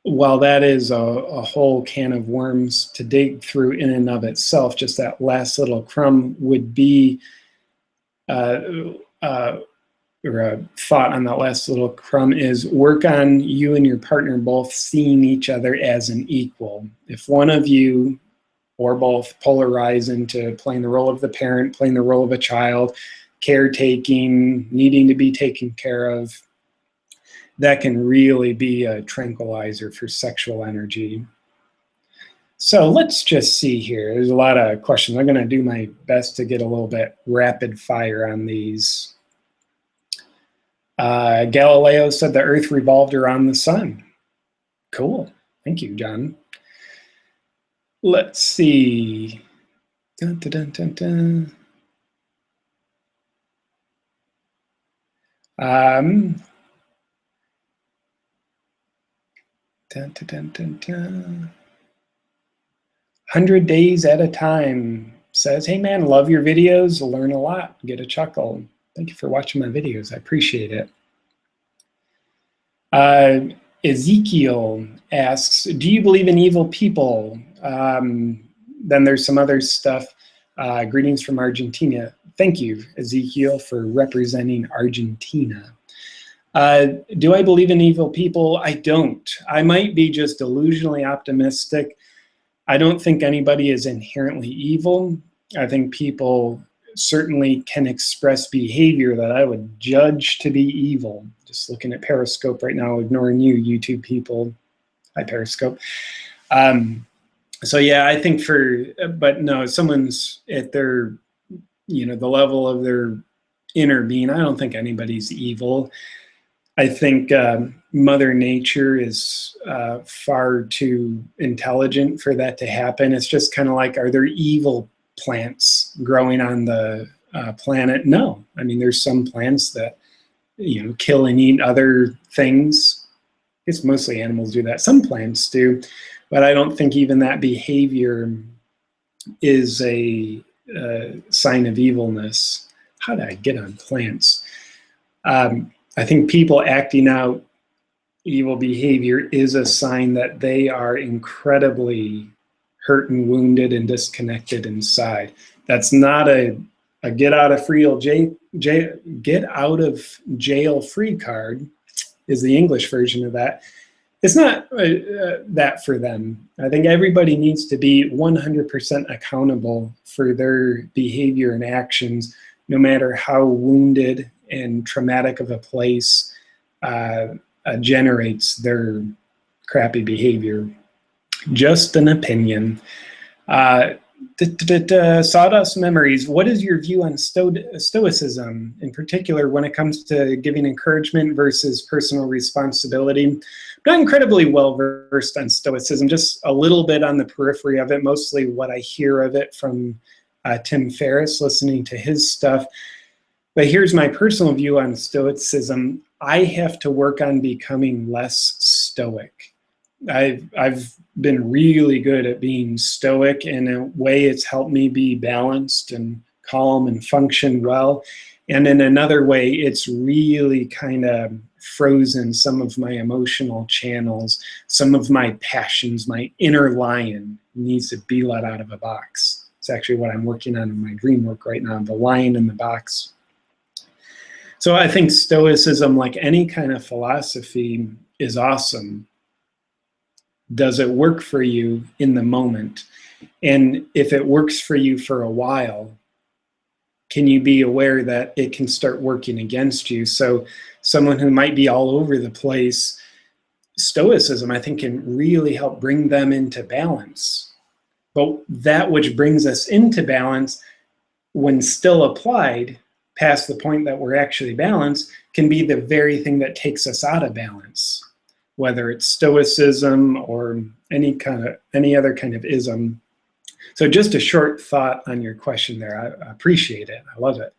while that is a whole can of worms to dig through in and of itself, just that last little crumb would be, or a thought on that last little crumb is work on you and your partner both seeing each other as an equal. If one of you or both polarize into playing the role of the parent, playing the role of a child, caretaking, needing to be taken care of, that can really be a tranquilizer for sexual energy. So let's just see here. There's a lot of questions. I'm going to do my best to get a little bit rapid fire on these. Galileo said the Earth revolved around the sun. Cool. Thank you, John. Let's see. Dun, dun, dun, dun, dun. Dun, dun, dun, dun. 100 days at a time says, hey man, love your videos, learn a lot, get a chuckle. Thank you for watching my videos, I appreciate it. Ezekiel asks, do you believe in evil people? Then there's some other stuff. Greetings from Argentina. Thank you, Ezekiel, for representing Argentina. Do I believe in evil people? I don't. I might be just delusionally optimistic. I don't think anybody is inherently evil. I think people certainly can express behavior that I would judge to be evil. Just looking at Periscope right now, ignoring you, YouTube people. Hi, Periscope. So yeah, I think but no, someone's at their, you know, the level of their inner being, I don't think anybody's evil. I think Mother Nature is far too intelligent for that to happen. It's just kind of like, are there evil plants growing on the planet? No. I mean, there's some plants that, you know, kill and eat other things. I guess mostly animals do that. Some plants do, but I don't think even that behavior is a sign of evilness. How did I get on plants? I think people acting out evil behavior is a sign that they are incredibly hurt and wounded and disconnected inside. That's not a get out of jail free card, is the English version of that. It's not that for them. I think everybody needs to be 100% accountable for their behavior and actions, no matter how wounded and traumatic of a place generates their crappy behavior. Just an opinion. Sawdust Memories, what is your view on stoicism, in particular when it comes to giving encouragement versus personal responsibility? I'm not incredibly well versed on stoicism, just a little bit on the periphery of it, mostly what I hear of it from Tim Ferriss, listening to his stuff. But here's my personal view on stoicism. I have to work on becoming less stoic. I've been really good at being stoic. In a way, it's helped me be balanced and calm and function well. And in another way, it's really kind of frozen some of my emotional channels, some of my passions. My inner lion needs to be let out of a box. It's actually what I'm working on in my dream work right now, the lion in the box. So I think stoicism, like any kind of philosophy, is awesome. Does it work for you in the moment? And if it works for you for a while, can you be aware that it can start working against you? So someone who might be all over the place, stoicism, I think, can really help bring them into balance. But that which brings us into balance, when still applied past the point that we're actually balanced, can be the very thing that takes us out of balance, whether it's stoicism or any other kind of ism. So just a short thought on your question there. I appreciate it. I love it.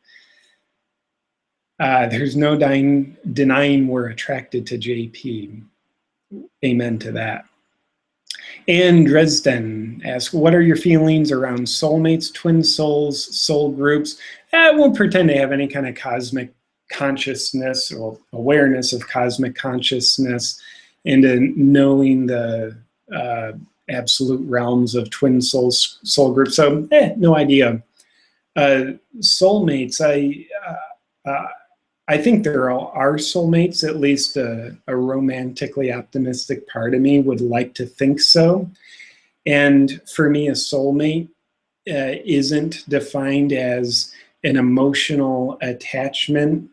There's no denying we're attracted to JP. Amen to that. And Dresden asks, what are your feelings around soulmates, twin souls, soul groups? I won't pretend to have any kind of cosmic consciousness or awareness of cosmic consciousness into knowing the absolute realms of twin soul groups. So, no idea. Soulmates, I think there are soulmates. At least a romantically optimistic part of me would like to think so. And for me, a soulmate isn't defined as an emotional attachment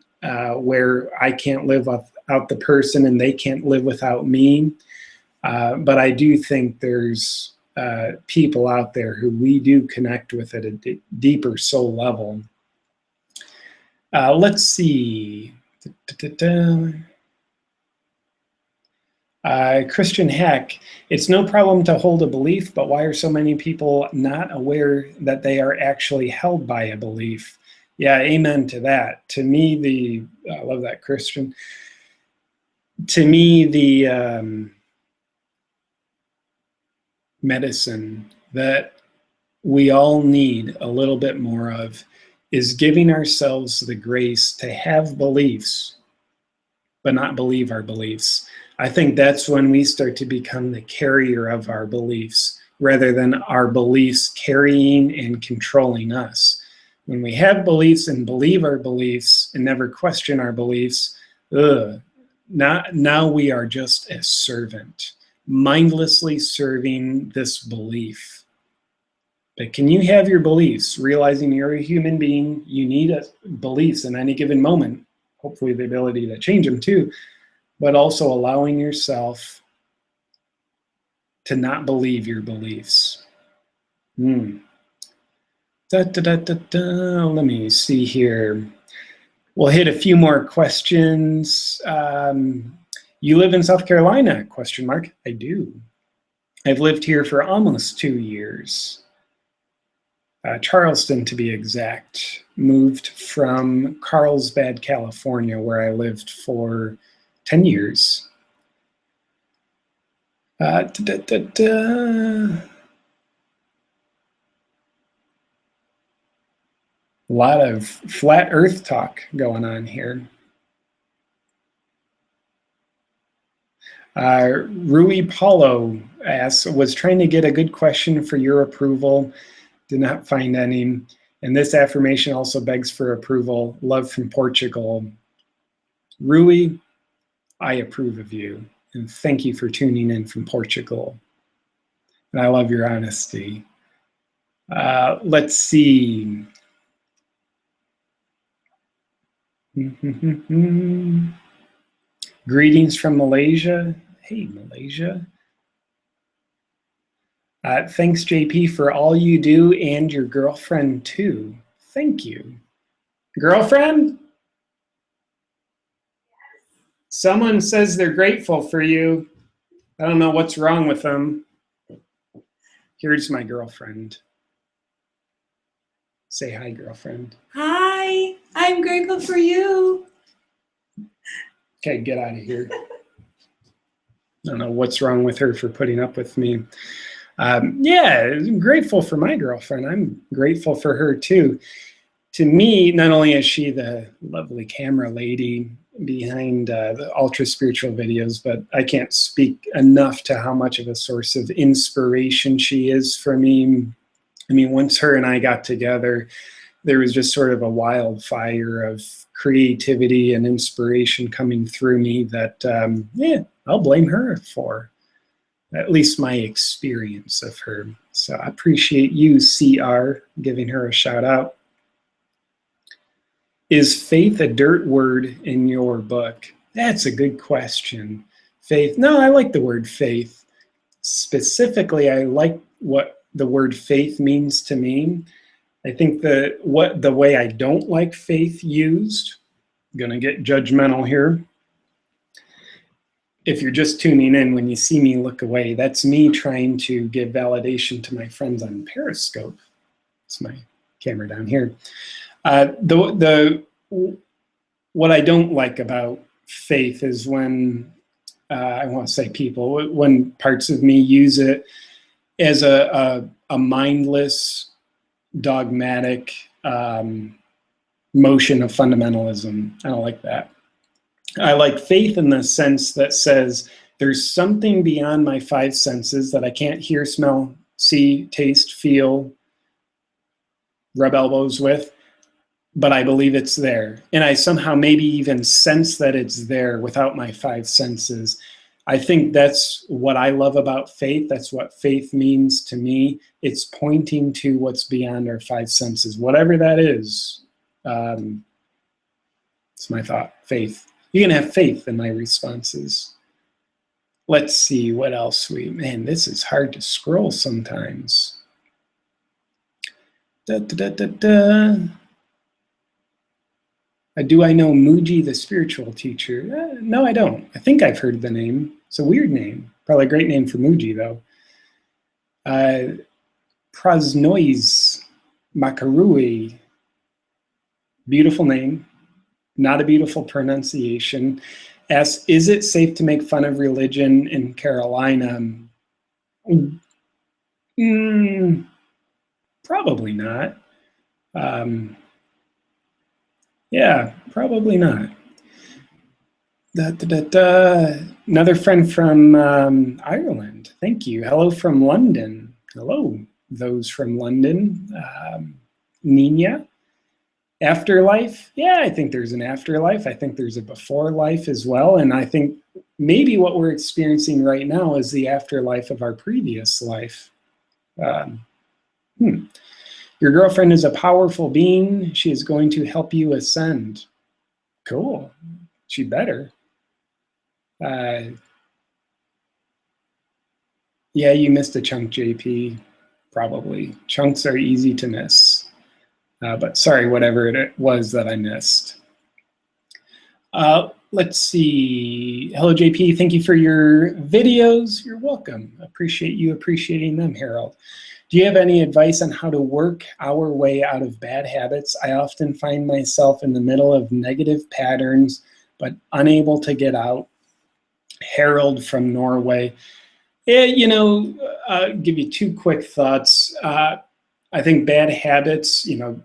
where I can't live without the person and they can't live without me. But I do think there's people out there who we do connect with at a deeper soul level. Let's see. Christian Heck, it's no problem to hold a belief, but why are so many people not aware that they are actually held by a belief? Yeah, amen to that. To me, I love that, Christian. To me, the medicine that we all need a little bit more of is giving ourselves the grace to have beliefs, but not believe our beliefs. I think that's when we start to become the carrier of our beliefs rather than our beliefs carrying and controlling us. When we have beliefs and believe our beliefs and never question our beliefs, now we are just a servant, mindlessly serving this belief. But can you have your beliefs, realizing you're a human being, you need beliefs in any given moment, hopefully the ability to change them too, but also allowing yourself to not believe your beliefs. Let me see here. We'll hit a few more questions. You live in South Carolina, ? I do. I've lived here for almost 2 years. Charleston, to be exact. Moved from Carlsbad, California, where I lived for 10 years. A lot of flat earth talk going on here. Rui Paulo asks, was trying to get a good question for your approval. Did not find any. And this affirmation also begs for approval. Love from Portugal. Rui, I approve of you. And thank you for tuning in from Portugal. And I love your honesty. Let's see. Greetings from Malaysia. Hey, Malaysia. Thanks, JP, for all you do and your girlfriend, too. Thank you. Girlfriend? Someone says they're grateful for you. I don't know what's wrong with them. Here's my girlfriend. Say hi, girlfriend. Hi, I'm grateful for you. Okay, get out of here. I don't know what's wrong with her for putting up with me. Yeah, I'm grateful for my girlfriend. I'm grateful for her too. To me, not only is she the lovely camera lady behind the ultra spiritual videos, but I can't speak enough to how much of a source of inspiration she is for me. I mean, once her and I got together, there was just sort of a wildfire of creativity and inspiration coming through me that, yeah, I'll blame her for. At least my experience of her. So I appreciate you, CR, giving her a shout out. Is faith a dirt word in your book? That's a good question. Faith, no, I like the word faith. Specifically, I like what the word faith means to me. I think the way I don't like faith used, I'm gonna get judgmental here. If you're just tuning in, when you see me look away, that's me trying to give validation to my friends on Periscope. It's my camera down here. What I don't like about faith is when, I want to say people, when parts of me use it as a mindless, dogmatic motion of fundamentalism. I don't like that. I like faith in the sense that says there's something beyond my five senses that I can't hear, smell, see, taste, feel, rub elbows with, but I believe it's there. And I somehow maybe even sense that it's there without my five senses. I think that's what I love about faith. That's what faith means to me. It's pointing to what's beyond our five senses, whatever that is. It's my thought, faith. You can have faith in my responses. Let's see what else man, this is hard to scroll sometimes. Do I know Muji, the spiritual teacher? No, I don't. I think I've heard the name. It's a weird name. Probably a great name for Muji, though. Prasnois Makarui. Beautiful name. Not a beautiful pronunciation. Asks, is it safe to make fun of religion in Carolina? Probably not. Yeah, probably not. Another friend from Ireland. Thank you. Hello from London. Hello, those from London. Nina. Afterlife? Yeah, I think there's an afterlife. I think there's a before life as well. And I think maybe what we're experiencing right now is the afterlife of our previous life. Your girlfriend is a powerful being. She is going to help you ascend. Cool. She better. Yeah, you missed a chunk, JP. Probably. Chunks are easy to miss. But sorry, whatever it was that I missed. Let's see. Hello, JP. Thank you for your videos. You're welcome. Appreciate you appreciating them, Harold. Do you have any advice on how to work our way out of bad habits? I often find myself in the middle of negative patterns, but unable to get out. Harold from Norway. Yeah, you know, give you two quick thoughts. I think bad habits, you know,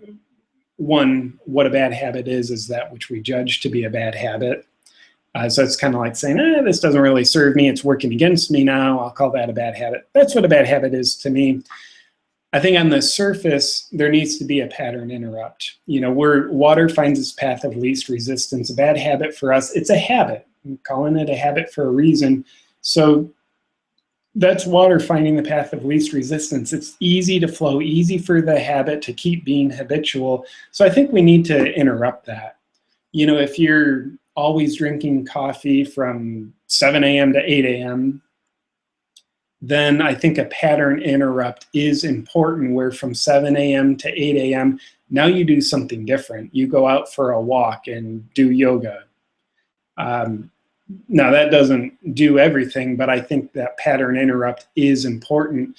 one, what a bad habit is that which we judge to be a bad habit. So it's kind of like saying, this doesn't really serve me. It's working against me now. I'll call that a bad habit. That's what a bad habit is to me. I think on the surface, there needs to be a pattern interrupt. Where water finds its path of least resistance, a bad habit for us, it's a habit. I'm calling it a habit for a reason. So that's water finding the path of least resistance. It's easy to flow, easy for the habit to keep being habitual. So I think we need to interrupt that. If you're always drinking coffee from 7 a.m. to 8 a.m., then I think a pattern interrupt is important, where from 7 a.m. to 8 a.m., now you do something different. You go out for a walk and do yoga. Now, that doesn't do everything, but I think that pattern interrupt is important.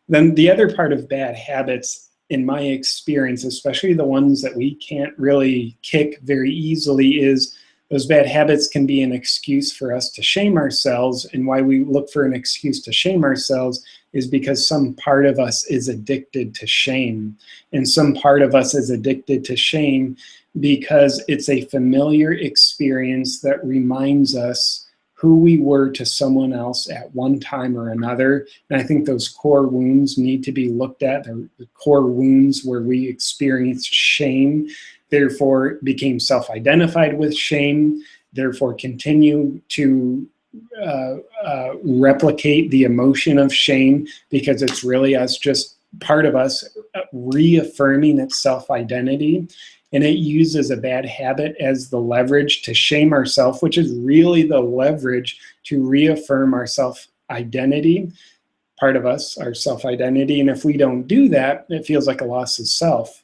Then the other part of bad habits, in my experience, especially the ones that we can't really kick very easily, is those bad habits can be an excuse for us to shame ourselves. And why we look for an excuse to shame ourselves is because some part of us is addicted to shame. And some part of us is addicted to shame because it's a familiar experience that reminds us who we were to someone else at one time or another. And I think those core wounds need to be looked at. The core wounds where we experienced shame, therefore became self-identified with shame, therefore continue to replicate the emotion of shame, because it's really us, just part of us reaffirming its self-identity. And it uses a bad habit as the leverage to shame ourselves, which is really the leverage to reaffirm our self-identity, part of us, our self-identity. And if we don't do that, it feels like a loss of self.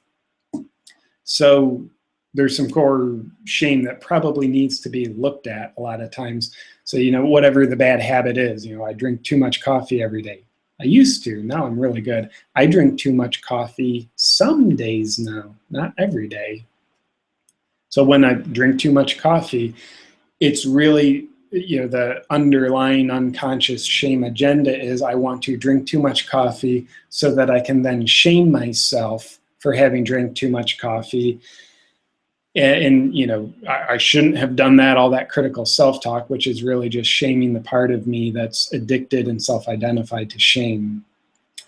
So there's some core shame that probably needs to be looked at a lot of times. So, whatever the bad habit is, I drink too much coffee every day. I used to, now I'm really good. I drink too much coffee some days now, not every day. So when I drink too much coffee, it's really, the underlying unconscious shame agenda is I want to drink too much coffee so that I can then shame myself for having drank too much coffee. And I shouldn't have done that, all that critical self-talk, which is really just shaming the part of me that's addicted and self-identified to shame.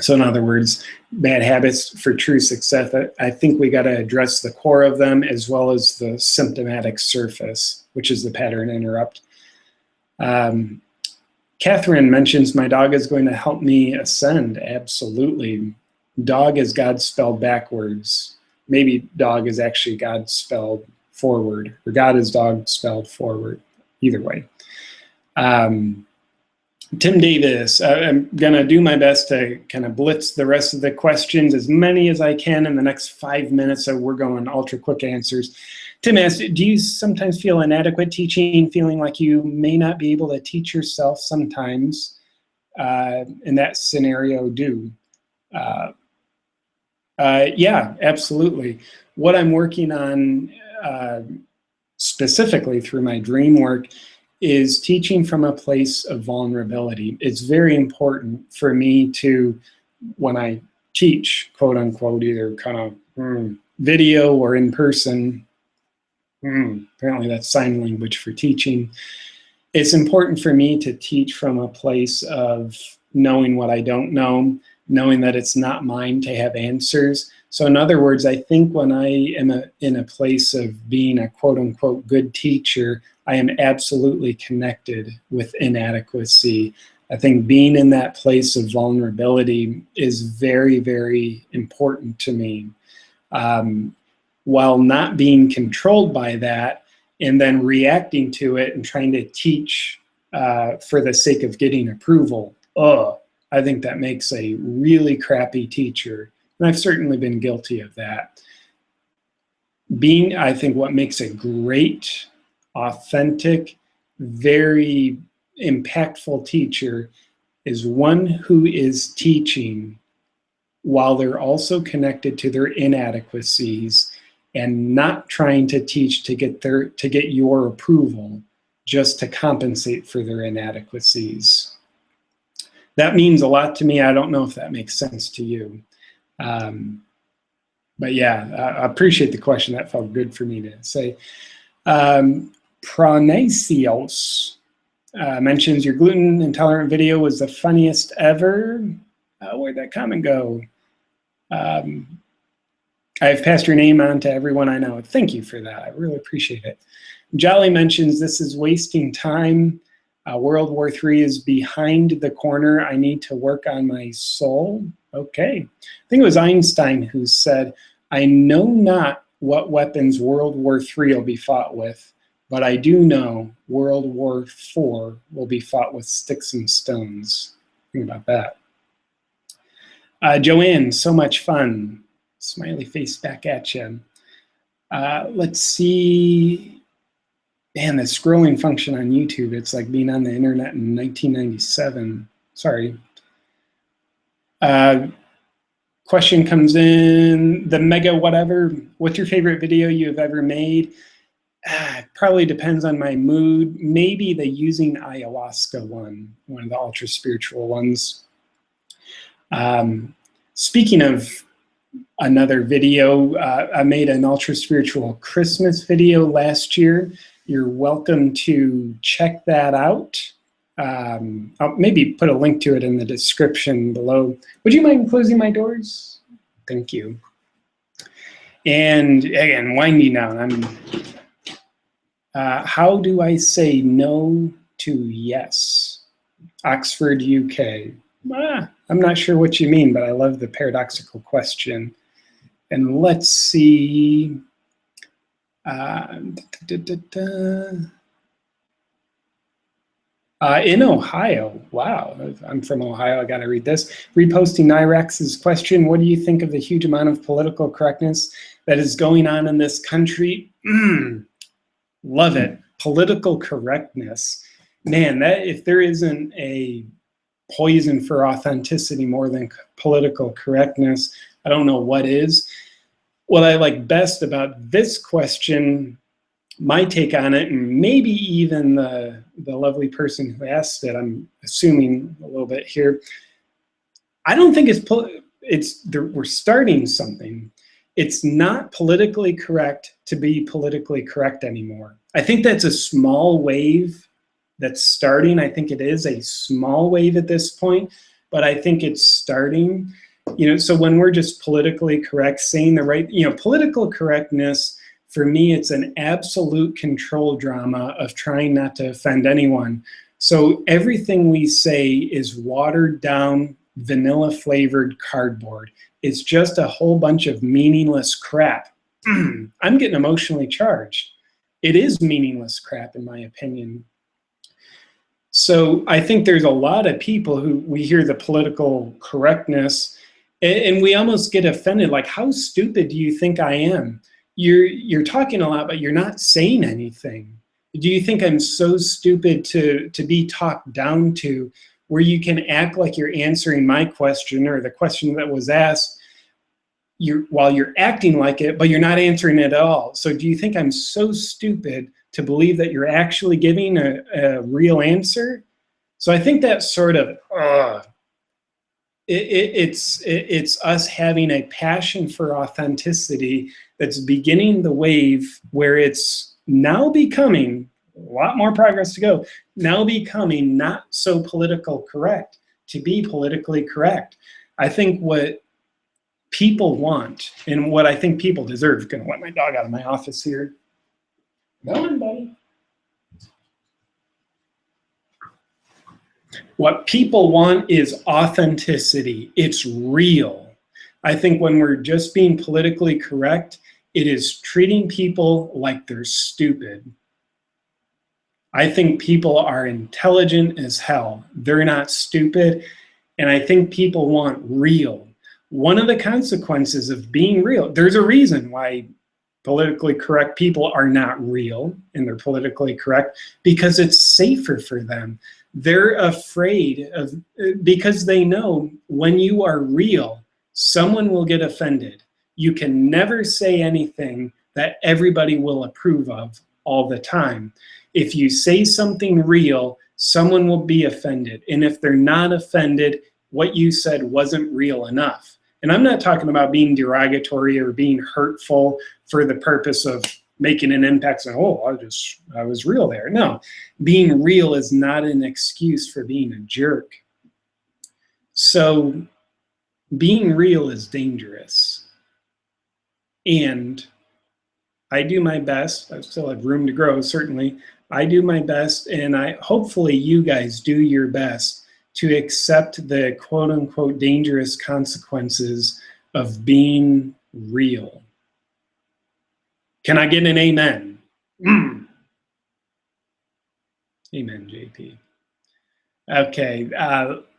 So in other words, bad habits for true success, I think we got to address the core of them as well as the symptomatic surface, which is the pattern interrupt. Catherine mentions my dog is going to help me ascend. Absolutely. Dog is God spelled backwards. Maybe dog is actually God spelled forward, or God is dog spelled forward. Either way. Tim Davis, I'm going to do my best to kind of blitz the rest of the questions, as many as I can in the next 5 minutes, so we're going ultra quick answers. Tim asked, do you sometimes feel inadequate teaching, feeling like you may not be able to teach yourself sometimes? In that scenario, do. Yeah, absolutely. What I'm working on specifically through my dream work is teaching from a place of vulnerability. It's very important for me to, when I teach, quote unquote, either kind of video or in person, apparently that's sign language for teaching. It's important for me to teach from a place of knowing what I don't know, knowing that it's not mine to have answers. So in other words, I think when I am in a place of being a quote unquote good teacher, I am absolutely connected with inadequacy. I think being in that place of vulnerability is very, very important to me. While not being controlled by that and then reacting to it and trying to teach for the sake of getting approval, I think that makes a really crappy teacher. And I've certainly been guilty of that. I think what makes a great, authentic, very impactful teacher is one who is teaching while they're also connected to their inadequacies and not trying to teach to get your approval, just to compensate for their inadequacies. That means a lot to me. I don't know if that makes sense to you. But yeah, I appreciate the question. That felt good for me to say. Pronasios mentions your gluten intolerant video was the funniest ever. Where'd that comment go? I've passed your name on to everyone I know. Thank you for that. I really appreciate it. Jolly mentions this is wasting time. World War III is behind the corner. I need to work on my soul. Okay. I think it was Einstein who said, I know not what weapons World War III will be fought with, but I do know World War IV will be fought with sticks and stones. Think about that. Joanne, so much fun. Smiley face back at you. Let's see. Man, the scrolling function on YouTube, it's like being on the internet in 1997. Sorry. Question comes in, the mega whatever. What's your favorite video you have ever made? Probably depends on my mood. Maybe the using ayahuasca one of the ultra spiritual ones. Speaking of another video, I made an ultra spiritual Christmas video last year. You're welcome to check that out. I'll maybe put a link to it in the description below. Would you mind closing my doors? Thank you. And again, winding down. How do I say no to yes? Oxford, UK. I'm not sure what you mean, but I love the paradoxical question. And let's see. In Ohio, wow, I'm from Ohio, I gotta read this. Reposting Nyrex's question, what do you think of the huge amount of political correctness that is going on in this country? Love it, political correctness. Man, that if there isn't a poison for authenticity more than political correctness, I don't know what is. What I like best about this question, my take on it, and maybe even the lovely person who asked it, I'm assuming a little bit here, I don't think we're starting something. It's not politically correct to be politically correct anymore. I think that's a small wave that's starting. I think it is a small wave at this point, but I think it's starting. You know, so when we're just politically correct, saying the right, political correctness, for me, it's an absolute control drama of trying not to offend anyone. So everything we say is watered down, vanilla flavored cardboard. It's just a whole bunch of meaningless crap. I'm getting emotionally charged. It is meaningless crap, in my opinion. So I think there's a lot of people who we hear the political correctness and we almost get offended, like, how stupid do you think I am? You're talking a lot, but you're not saying anything. Do you think I'm so stupid to be talked down to, where you can act like you're answering my question or the question that was asked while you're acting like it, but you're not answering it at all? So do you think I'm so stupid to believe that you're actually giving a real answer? So I think that's sort of, it's us having a passion for authenticity that's beginning the wave where it's now becoming, a lot more progress to go, now becoming not so political correct to be politically correct. I think what people want and what I think people deserve, gonna let my dog out of my office here. Go on, buddy. What people want is authenticity. It's real. I think when we're just being politically correct, it is treating people like they're stupid. I think people are intelligent as hell. They're not stupid. And I think people want real. One of the consequences of being real, there's a reason why politically correct people are not real and they're politically correct, because it's safer for them. They're afraid of, because they know when you are real, someone will get offended. You can never say anything that everybody will approve of all the time. If you say something real, someone will be offended. And if they're not offended, what you said wasn't real enough. And I'm not talking about being derogatory or being hurtful for the purpose of making an impact saying, oh, I was real there. No, being real is not an excuse for being a jerk. So being real is dangerous. And I do my best. I still have room to grow, certainly. I do my best, and hopefully you guys do your best to accept the quote-unquote dangerous consequences of being real. Can I get an amen? Amen, JP. Okay,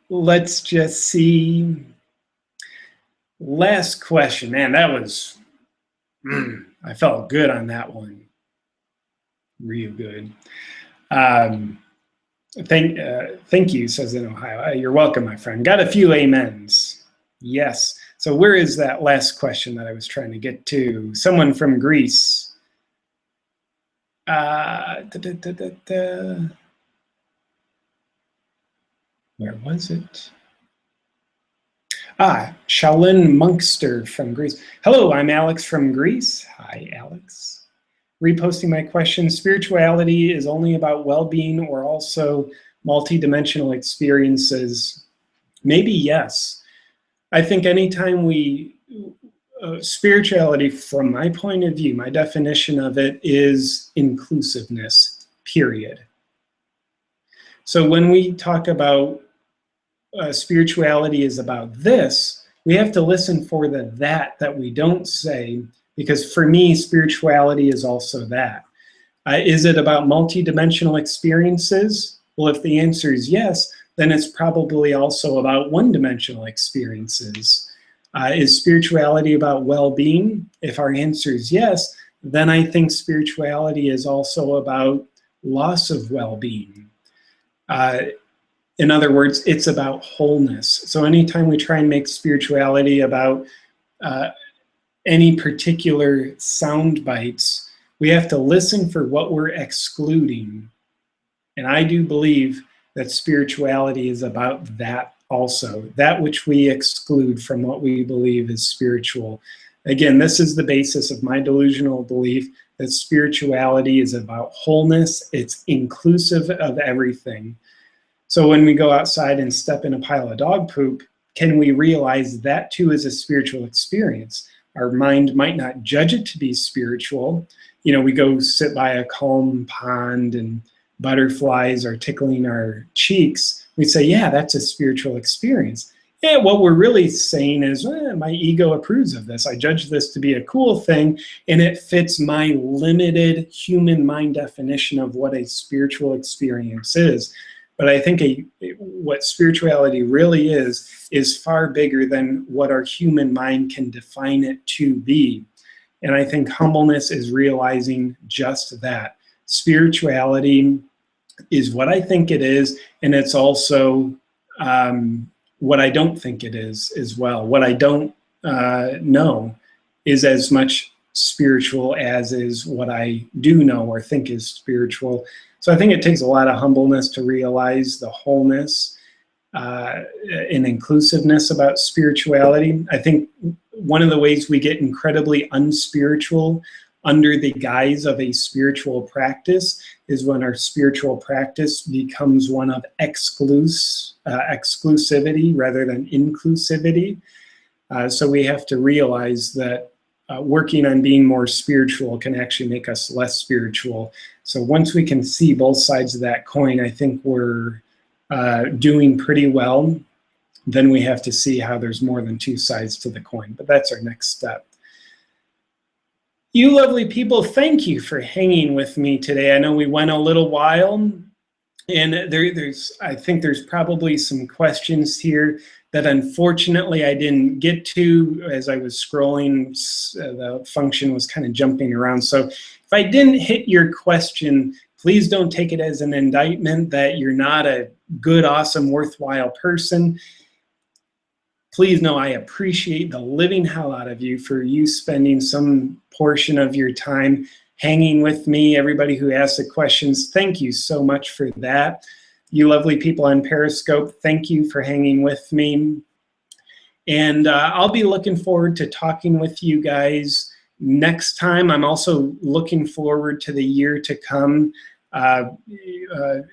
let's just see. Last question. Man, that was, I felt good on that one. Real good. Thank you, says in Ohio. You're welcome, my friend. Got a few amens. Yes. So where is that last question that I was trying to get to? Someone from Greece. Where was it? Shalin Monkster from Greece. Hello, I'm Alex from Greece. Hi, Alex. Reposting my question, spirituality is only about well-being or also multi-dimensional experiences? Maybe yes. I think anytime spirituality, from my point of view, my definition of it is inclusiveness, period. So when we talk about spirituality is about this, we have to listen for the that we don't say, because for me, spirituality is also that. Is it about multidimensional experiences? Well, if the answer is yes, then it's probably also about one-dimensional experiences. Is spirituality about well-being? If our answer is yes, then I think spirituality is also about loss of well-being. In other words, it's about wholeness. So anytime we try and make spirituality about any particular sound bites, we have to listen for what we're excluding. And I do believe that spirituality is about that also, that which we exclude from what we believe is spiritual. Again, this is the basis of my delusional belief that spirituality is about wholeness. It's inclusive of everything. So when we go outside and step in a pile of dog poop, can we realize that too is a spiritual experience? Our mind might not judge it to be spiritual. You know, we go sit by a calm pond and butterflies are tickling our cheeks. We say, yeah, that's a spiritual experience. Yeah, what we're really saying is, my ego approves of this. I judge this to be a cool thing, and it fits my limited human mind definition of what a spiritual experience is. But I think what spirituality really is far bigger than what our human mind can define it to be. And I think humbleness is realizing just that. Spirituality is what I think it is, and it's also what I don't think it is as well. What I don't know is as much spiritual as is what I do know or think is spiritual. So I think it takes a lot of humbleness to realize the wholeness and inclusiveness about spirituality. I think one of the ways we get incredibly unspiritual under the guise of a spiritual practice is when our spiritual practice becomes one of exclusivity rather than inclusivity. So we have to realize that working on being more spiritual can actually make us less spiritual. So once we can see both sides of that coin, I think we're doing pretty well. Then we have to see how there's more than two sides to the coin, but that's our next step. You lovely people, thank you for hanging with me today. I know we went a little while, and I think there's probably some questions here that unfortunately I didn't get to as I was scrolling. The function was kind of jumping around. So if I didn't hit your question, please don't take it as an indictment that you're not a good, awesome, worthwhile person. Please know I appreciate the living hell out of you for you spending some portion of your time hanging with me. Everybody who asked the questions, thank you so much for that. You lovely people on Periscope, thank you for hanging with me. And I'll be looking forward to talking with you guys Next time, I'm also looking forward to the year to come.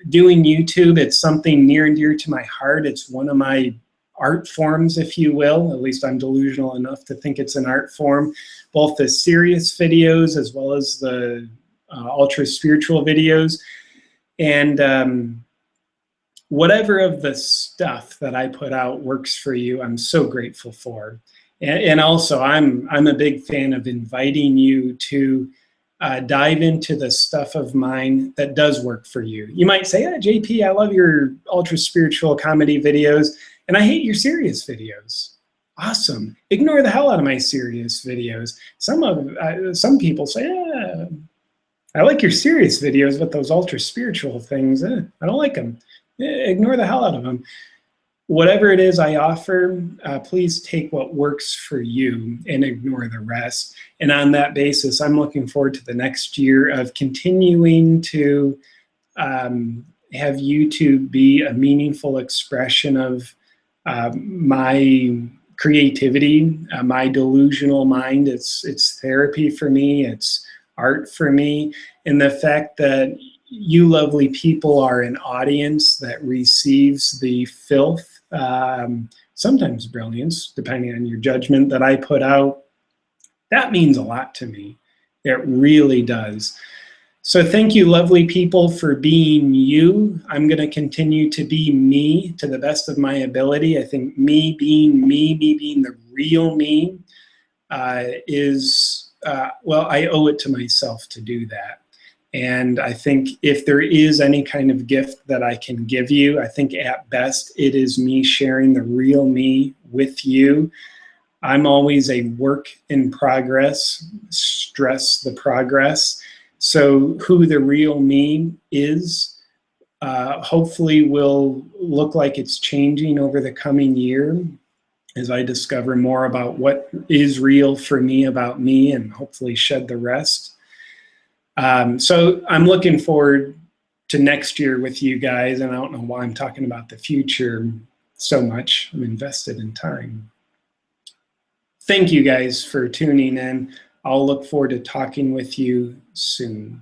Doing YouTube, it's something near and dear to my heart. It's one of my art forms, if you will. At least I'm delusional enough to think it's an art form. Both the serious videos as well as the ultra spiritual videos. And whatever of the stuff that I put out works for you, I'm so grateful for. And also, I'm a big fan of inviting you to dive into the stuff of mine that does work for you. You might say, JP, I love your ultra spiritual comedy videos, and I hate your serious videos. Awesome. Ignore the hell out of my serious videos. Some people say, I like your serious videos, but those ultra spiritual things, I don't like them. Ignore the hell out of them. Whatever it is I offer, please take what works for you and ignore the rest. And on that basis, I'm looking forward to the next year of continuing to have YouTube be a meaningful expression of my creativity, my delusional mind. It's therapy for me. It's art for me. And the fact that you lovely people are an audience that receives the filth, sometimes brilliance, depending on your judgment, that I put out, that means a lot to me. It really does. So thank you, lovely people, for being you. I'm going to continue to be me to the best of my ability. I think me being the real me is, well, I owe it to myself to do that. And I think if there is any kind of gift that I can give you, I think at best it is me sharing the real me with you. I'm always a work in progress, stress the progress. So who the real me is, hopefully will look like it's changing over the coming year as I discover more about what is real for me about me and hopefully shed the rest. So I'm looking forward to next year with you guys, and I don't know why I'm talking about the future so much. I'm invested in time. Thank you guys for tuning in. I'll look forward to talking with you soon.